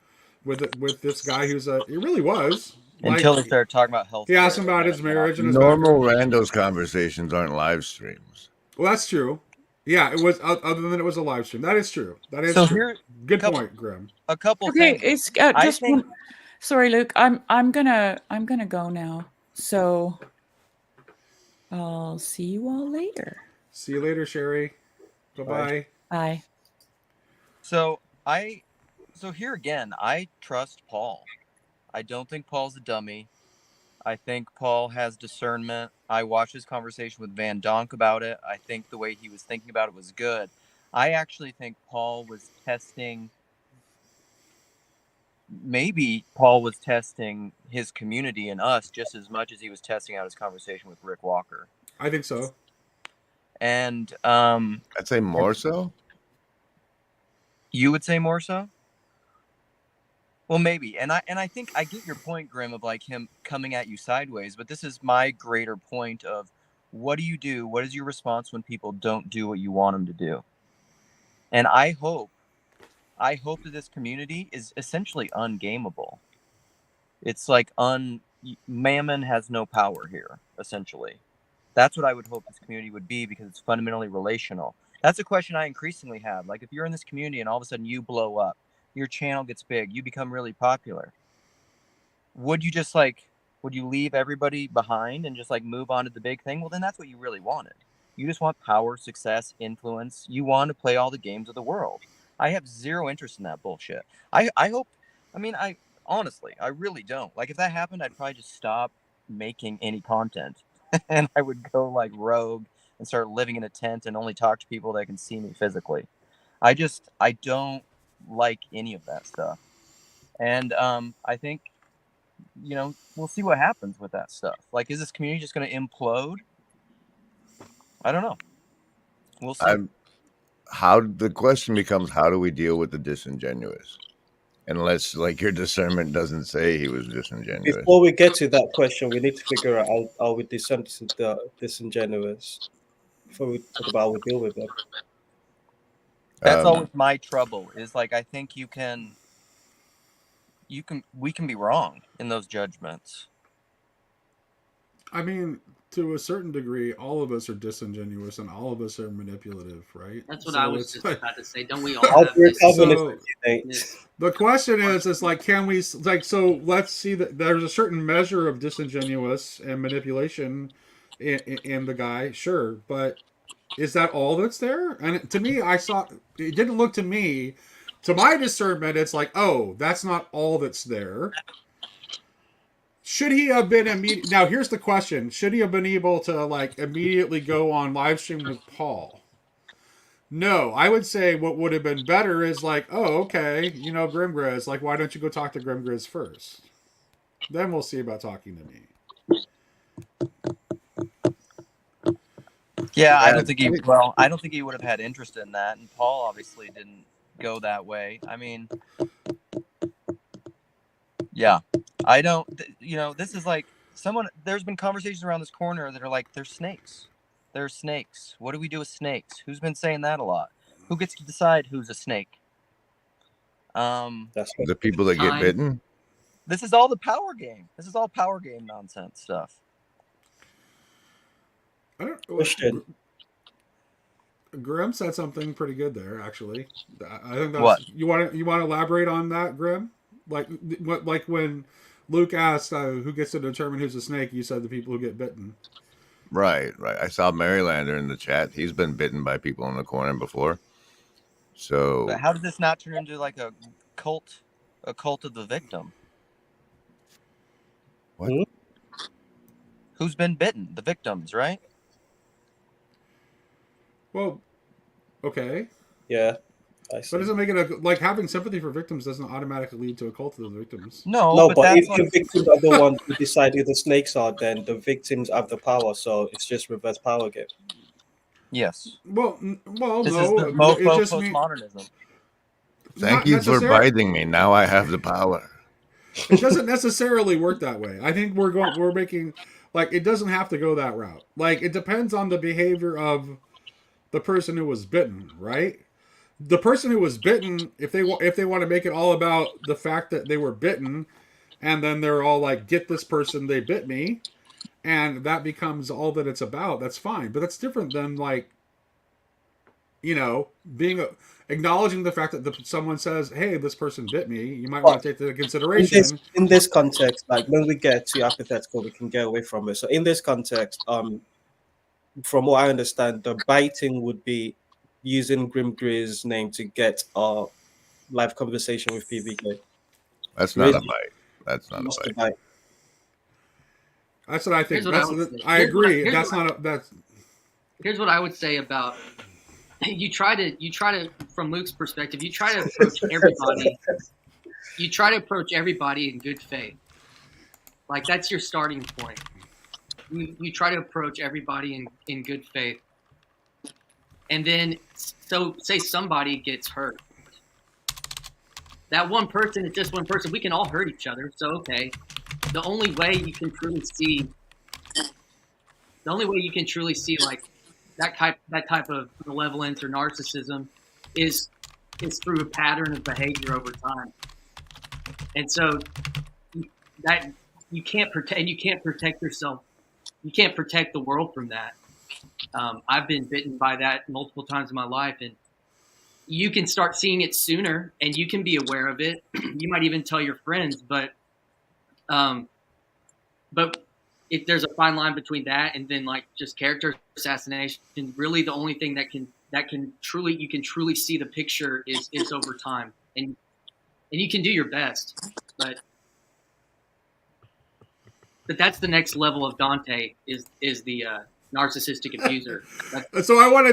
with this guy who's it really was like Until they started talking about he asked healthcare. him about his Then off. marriage and his Normal background. randos conversations aren't live streams. Well, that's true. Yeah, it was. Other than it was a live stream, that is true. That is So true. here, Good couple- point, Grim. a couple Okay, things. it's I just think- one. Sorry, Luke. I'm gonna go now. So I'll see you all later. See you later, Sherry. Bye-bye. Bye. So here again, I trust Paul. I don't think Paul's a dummy. I think Paul has discernment. I watched his conversation with Van Donk about it. I think the way he was thinking about it was good. I actually think maybe Paul was testing his community and us just as much as he was testing out his conversation with Rick Walker. I think so. And I'd say more so. you would say more so? Well, maybe. And I think I get your point, Grim, of like him coming at you sideways, but this is my greater point of what do you do? What is your response when people don't do what you want them to do? And I hope that this community is essentially ungameable. It's like Mammon has no power here, essentially. That's what I would hope this community would be, because it's fundamentally relational. That's a question I increasingly have. Like, if you're in this community and all of a sudden you blow up, your channel gets big, you become really popular, would you leave everybody behind and just like move on to the big thing? Well, then that's what you really wanted. You just want power, success, influence. You want to play all the games of the world. I have zero interest in that bullshit. I hope, I honestly, I really don't. Like, if that happened, I'd probably just stop making any content and I would go like rogue and start living in a tent and only talk to people that can see me physically. I don't like any of that stuff. And I think, we'll see what happens with that stuff. Like, is this community just going to implode? I don't know. We'll see. The question becomes, how do we deal with the disingenuous? Unless, like, your discernment doesn't say he was disingenuous. Before we get to that question, we need to figure out how we discern the disingenuous before we talk about how we deal with them. That's always my trouble, is like, I think we can be wrong in those judgments. I mean, to a certain degree, all of us are disingenuous and all of us are manipulative, right? That's what I was just about to say. Don't we all have this? The question is like, can we, like, so let's see that there's a certain measure of disingenuous and manipulation in the guy, sure, but is that all that's there? And to me, it didn't look to me, to my discernment, it's like, oh, that's not all that's there. Should he have been immediate? Now, here's the question: should he have been able to like immediately go on live stream with Paul? No, I would say what would have been better is like, oh, okay, Grimgriz, like, why don't you go talk to Grimgriz first? Then we'll see about talking to me. Yeah, I don't think he would have had interest in that, and Paul obviously didn't go that way. I mean, yeah, I don't. This is like there's been conversations around this corner that are like, there's snakes. There's snakes. What do we do with snakes? Who's been saying that a lot? Who gets to decide who's a snake? That's the people that get bitten. This is all the power game. This is all power game nonsense stuff. I don't. Grim said something pretty good there, actually. I think that's what you want to elaborate on that, Grim. Like when Luke asked who gets to determine who's a snake, you said the people who get bitten. Right. I saw Marylander in the chat. He's been bitten by people in the corner before. So, but how did this not turn into like a cult of the victim? What? Who's been bitten? The victims, right? Well, okay. Yeah. But doesn't make it like having sympathy for victims doesn't automatically lead to a cult of the victims. No, but if the victims are the ones who decide who the snakes are, then the victims have the power. So it's just reverse power game. Yes. Well, this no. Is the mofo postmodernism. Thank you for biting me. Now I have the power. It doesn't necessarily work that way. I think we're making like it doesn't have to go that route. Like it depends on the behavior of the person who was bitten, right? The person who was bitten, if they want to make it all about the fact that they were bitten, and then they're all like, "Get this person, they bit me," and that becomes all that it's about. That's fine, but that's different than like, acknowledging the fact that someone says, "Hey, this person bit me." You might want to take that into consideration. In this context, like when we get to hypothetical, we can get away from it. So in this context, from what I understand, the biting would be using Grimgriz's name to get a live conversation with PBK. That's not a bite. That's not a bite. That's what I think. I agree. Here's what I would say about you try to from Luke's perspective, you try to approach everybody. You try to approach everybody in good faith. Like that's your starting point. You try to approach everybody in good faith. And then, so say somebody gets hurt. That one person is just one person. We can all hurt each other. So, okay. The only way you can truly see like that type of malevolence or narcissism is through a pattern of behavior over time. And so that you can't protect yourself. You can't protect the world from that. I've been bitten by that multiple times in my life, and you can start seeing it sooner, and you can be aware of it. You might even tell your friends, but if there's a fine line between that and then like just character assassination, really the only thing that can truly see the picture is over time, and you can do your best, but that's the next level of Dante is the narcissistic abuser. So I want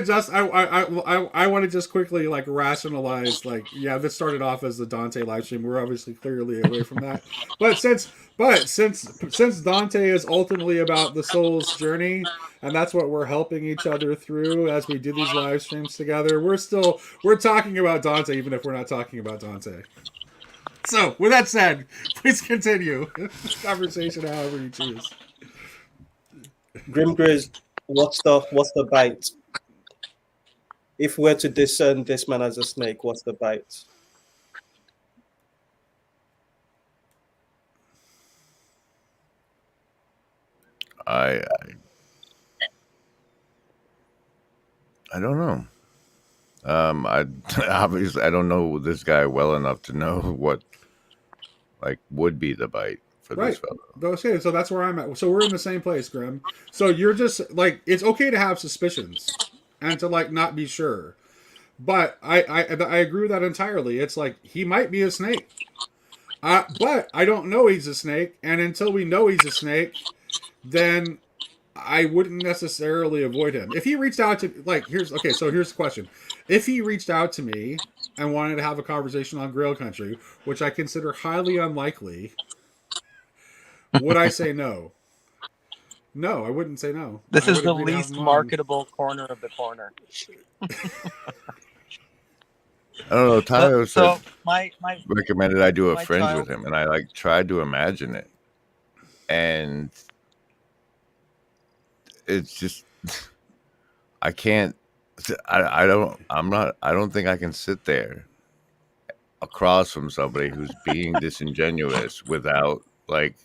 to just quickly like rationalize, like, yeah, this started off as the Dante live stream. We're obviously clearly away from that, but since Dante is ultimately about the soul's journey, and that's what we're helping each other through as we do these live streams together, we're talking about Dante, even if we're not talking about Dante. So with that said, please continue the conversation however you choose. Grim Grizz, what's the bite? If we're to discern this man as a snake, what's the bite? I don't know. I obviously I don't know this guy well enough to know what like would be the bite for this fellow. Okay, so that's where I'm at. So we're in the same place, Grim. So you're just like, it's okay to have suspicions and to like not be sure, but I agree with that entirely. It's like he might be a snake, but I don't know he's a snake, and until we know he's a snake, then I wouldn't necessarily avoid him. If he reached out to here's the question: if he reached out to me and wanted to have a conversation on Grail Country, which I consider highly unlikely, would I say no? No, I wouldn't say no. This I is would the agree to have least him on. marketable corner of the corner. I don't know. Tyler So said my recommended I do a my fringe child- with him, and I like tried to imagine it, and it's just I can't. I don't think I can sit there across from somebody who's being disingenuous without like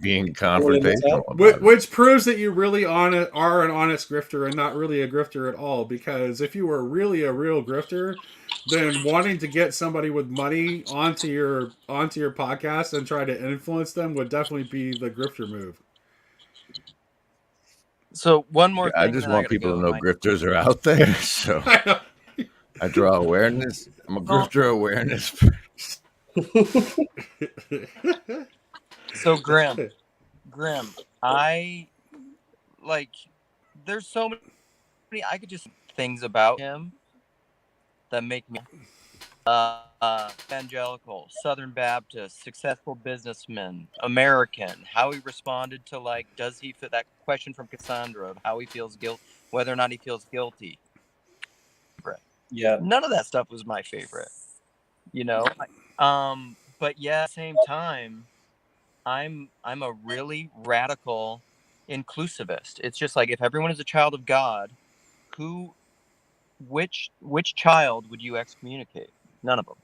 being confrontational about it. Which proves that you really are an honest grifter and not really a grifter at all. Because if you were really a real grifter, then wanting to get somebody with money onto your podcast and try to influence them would definitely be the grifter move. So one more thing. I just want people to know grifters are out there. So I draw awareness. I'm a grifter awareness. So Grim, I like. There's so many. I could just things about him that make me evangelical, Southern Baptist, successful businessman, American. How he responded to like, does he fit that question from Cassandra of how he feels guilt, whether or not he feels guilty. Yeah, none of that stuff was my favorite. But yeah, at the same time, I'm a really radical inclusivist. It's just like if everyone is a child of God, which child would you excommunicate? None of them.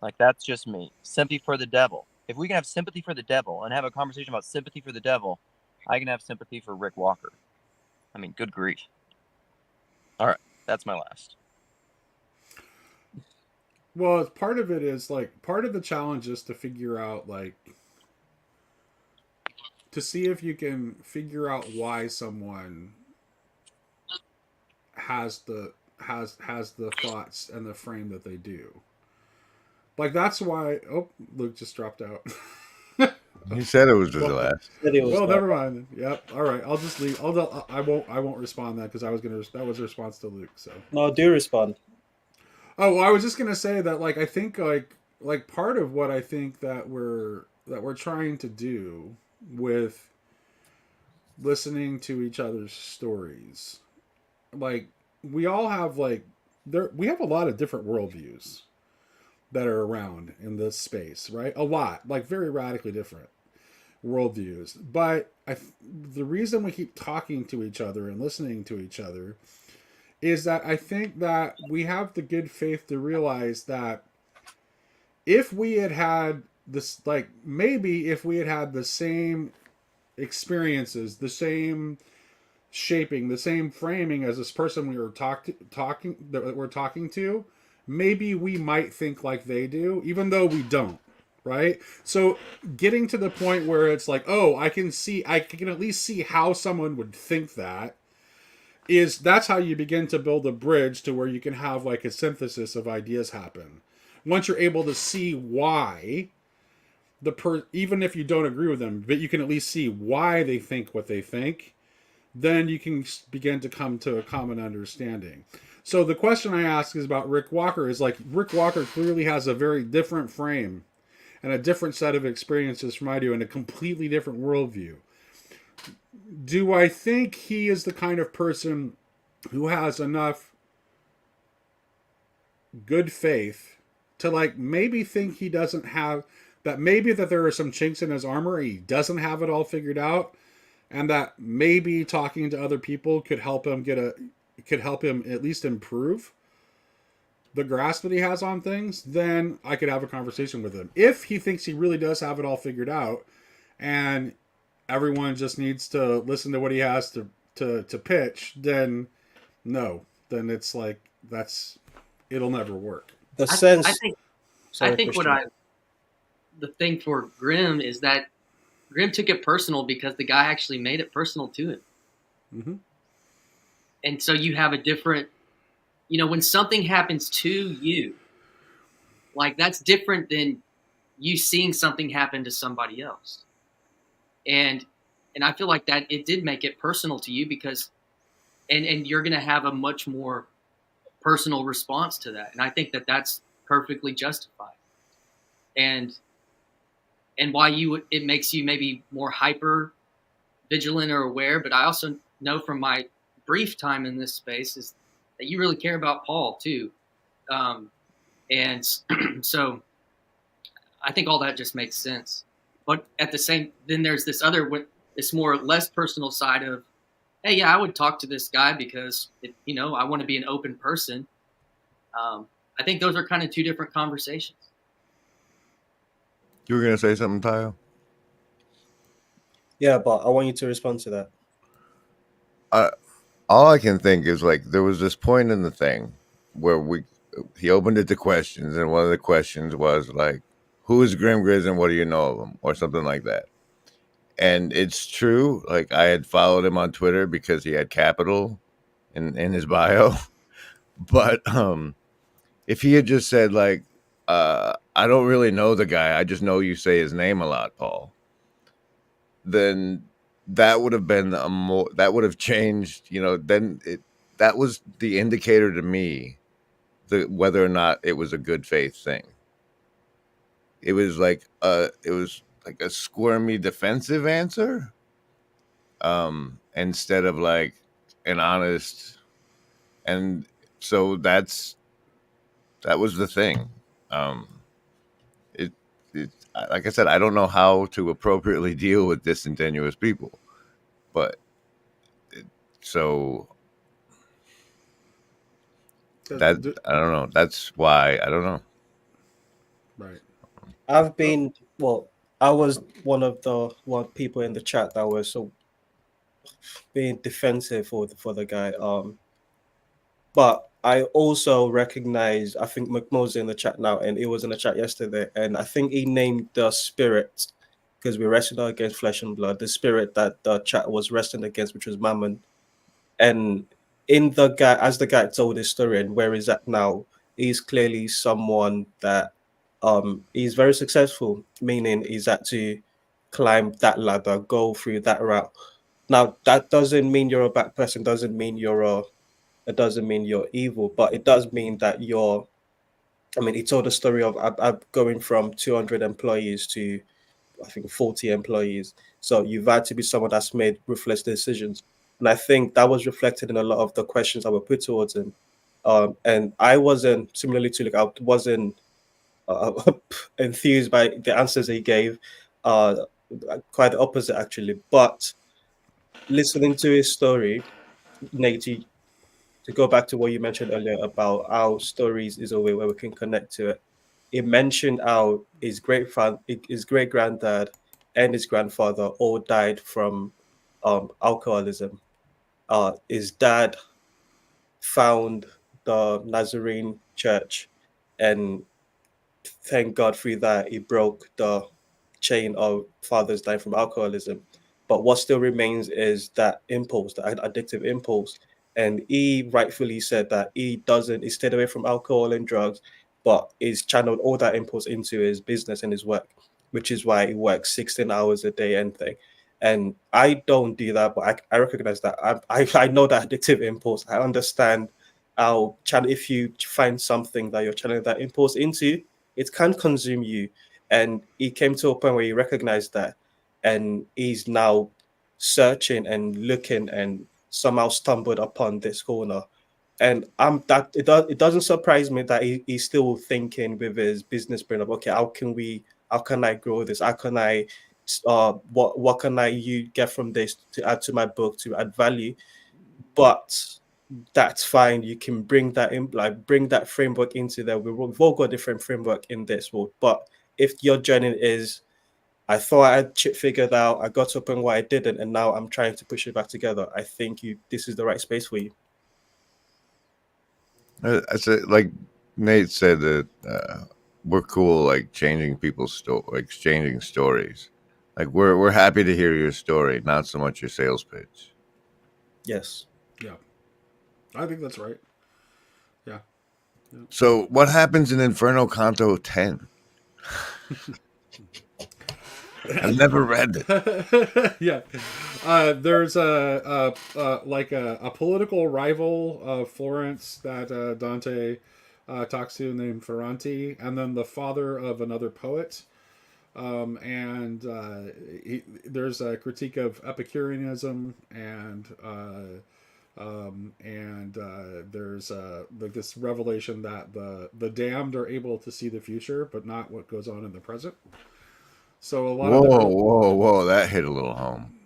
Like that's just me. Sympathy for the devil. If we can have sympathy for the devil and have a conversation about sympathy for the devil, I can have sympathy for Rick Walker. I mean, good grief. All right, that's my last. Well, part of it is like part of the challenge is to figure out to see if you can figure out why someone has the thoughts and the frame that they do. Like that's why. Oh, Luke just dropped out. He said it was his last. Well, never mind. Yep. All right. I'll just leave. I won't respond that because I was gonna. That was a response to Luke. So. No, do respond. Oh, well, I was just gonna say that I think like part of what I think that we're trying to do with listening to each other's stories, like we all have like we have a lot of different worldviews that are around in this space, right? A lot, like very radically different worldviews. But the reason we keep talking to each other and listening to each other is that I think that we have the good faith to realize that if we had had this, like maybe if we had had the same experiences, the same shaping, the same framing as this person we were talking that we're talking to, maybe we might think like they do, even though we don't. Right? So getting to the point where it's like, oh, I can at least see how someone would think that's how you begin to build a bridge to where you can have like a synthesis of ideas happen. Once you're able to see why even if you don't agree with them, but you can at least see why they think what they think, then you can begin to come to a common understanding. So the question I ask is about Rick Walker is like, Rick Walker clearly has a very different frame and a different set of experiences from I do and a completely different worldview. Do I think he is the kind of person who has enough good faith to like maybe think he doesn't have that, maybe that there are some chinks in his armor, he doesn't have it all figured out, and that maybe talking to other people could help him at least improve the grasp that he has on things? Then I could have a conversation with him. If he thinks he really does have it all figured out and everyone just needs to listen to what he has to pitch, then no, then it's like it'll never work. The sense. I think the thing for Grimm is that Grimm took it personal because the guy actually made it personal to him. Mm-hmm. And so you have a different, when something happens to you, like that's different than you seeing something happen to somebody else. And I feel like that it did make it personal to you because, and you're going to have a much more personal response to that. And I think that that's perfectly justified. And why it makes you maybe more hyper vigilant or aware. But I also know from my brief time in this space is that you really care about Paul too. And so I think all that just makes sense. But at the same, then there's this more less personal side of, hey, yeah, I would talk to this guy because, I want to be an open person. I think those are kind of two different conversations. You were going to say something, Tayo? Yeah, but I want you to respond to that. All I can think is like there was this point in the thing where he opened it to questions, and one of the questions was like, who is Grim Grizz and what do you know of him? Or something like that. And it's true. Like I had followed him on Twitter because he had capital in his bio. But if he had just said like, I don't really know the guy, I just know you say his name a lot, Paul, then that would have been that would have changed, then that was the indicator to me whether or not it was a good faith thing. It was like a squirmy defensive answer, instead of like an honest, and so that was the thing. Like I said, I don't know how to appropriately deal with disingenuous people, but so that I don't know. That's why I don't know. Right. I was one of the people in the chat that was so being defensive for the guy. But I also recognize, I think McMo's in the chat now, and it was in the chat yesterday, and I think he named the spirit, because we wrestled against flesh and blood, the spirit that the chat was wrestling against, which was Mammon. And as the guy told his story and where he's at now, he's clearly someone that he's very successful, meaning he's had to climb that ladder, go through that route. Now, that doesn't mean you're a bad person, doesn't mean it doesn't mean you're evil, but it does mean that he told the story of going from 200 employees to, I think, 40 employees. So you've had to be someone that's made ruthless decisions. And I think that was reflected in a lot of the questions that were put towards him. And I wasn't, similarly to like, I wasn't enthused by the answers he gave. Quite the opposite, actually. But listening to his story, Nate, to go back to what you mentioned earlier about how stories is a way where we can connect to it. It mentioned how his great granddad and his grandfather all died from alcoholism. His dad found the Nazarene church, and thank God through that he broke the chain of fathers dying from alcoholism. But what still remains is that impulse, that addictive impulse. And he rightfully said that he stayed away from alcohol and drugs, but he's channeled all that impulse into his business and his work, which is why he works 16 hours a day and thing. And I don't do that, but I recognize that. I know that addictive impulse. I understand how if you find something that you're channeling that impulse into, it can consume you. And he came to a point where he recognized that, and he's now searching and looking and somehow stumbled upon this corner. And it doesn't surprise me that he's still thinking with his business brain of, okay, how can I grow this? How can I what can you get from this to add to my book to add value? But that's fine. You can bring that in, like bring that framework into there. We've all got a different framework in this world. But if your journey is, I thought I had shit figured out, I got to a point where I didn't, and now I'm trying to push it back together, I think this is the right space for you. I said, like Nate said, that we're cool, like changing people's exchanging stories. Like we're happy to hear your story, not so much your sales pitch. Yes. Yeah, I think that's right. Yeah. So what happens in Inferno Canto 10? I've never read it. Yeah, there's a political rival of Florence that Dante talks to named Ferranti, and then the father of another poet. And there's a critique of epicureanism, and there's like this revelation that the damned are able to see the future, but not what goes on in the present. So a lot Whoa! That hit a little home.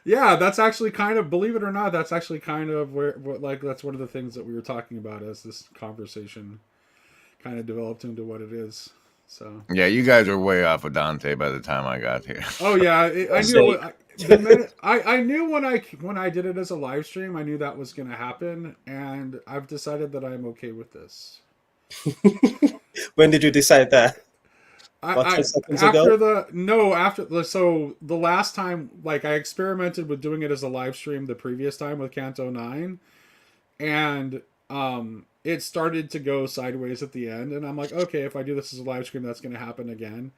Yeah, that's actually kind of, believe it or not, that's actually kind of that's one of the things that we were talking about as this conversation kind of developed into what it is. So yeah, you guys are way off of Dante by the time I got here. Oh yeah, I knew the minute I knew when I did it as a live stream, I knew that was going to happen, and I've decided that I'm okay with this. When did you decide that? After the last time, like, I experimented with doing it as a live stream the previous time with Canto 9, and it started to go sideways at the end, and I'm like, okay, if I do this as a live stream, that's going to happen again.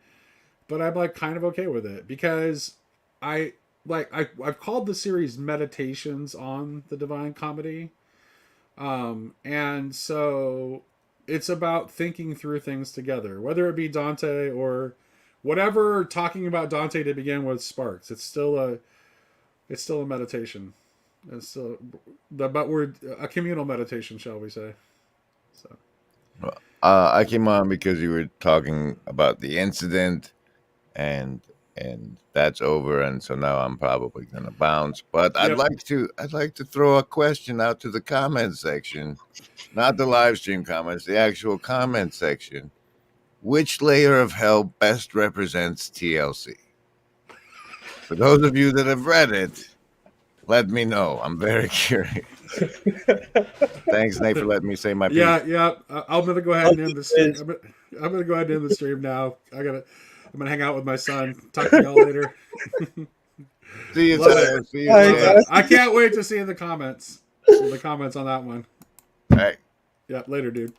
But I'm like kind of okay with it, because I've called the series Meditations on the Divine Comedy, and so it's about thinking through things together, whether it be Dante or whatever talking about Dante to begin with sparks. It's still a meditation. It's still but we're a communal meditation, shall we say? So I came on because you were talking about the incident, and that's over, and so now I'm probably gonna bounce. But Yep. I'd like to throw a question out to the comment section. Not the live stream comments, the actual comment section. Which layer of hell best represents TLC? For those of you that have read it, let me know. I'm very curious. Thanks, Nate, for letting me say my piece. Yeah. I'm gonna go ahead and end the stream. I'm gonna go ahead and end the stream now. I'm gonna hang out with my son. Talk to y'all later. See you, Tyler. See you. I can't wait to see the comments. The comments on that one. All right. Yeah, later, dude.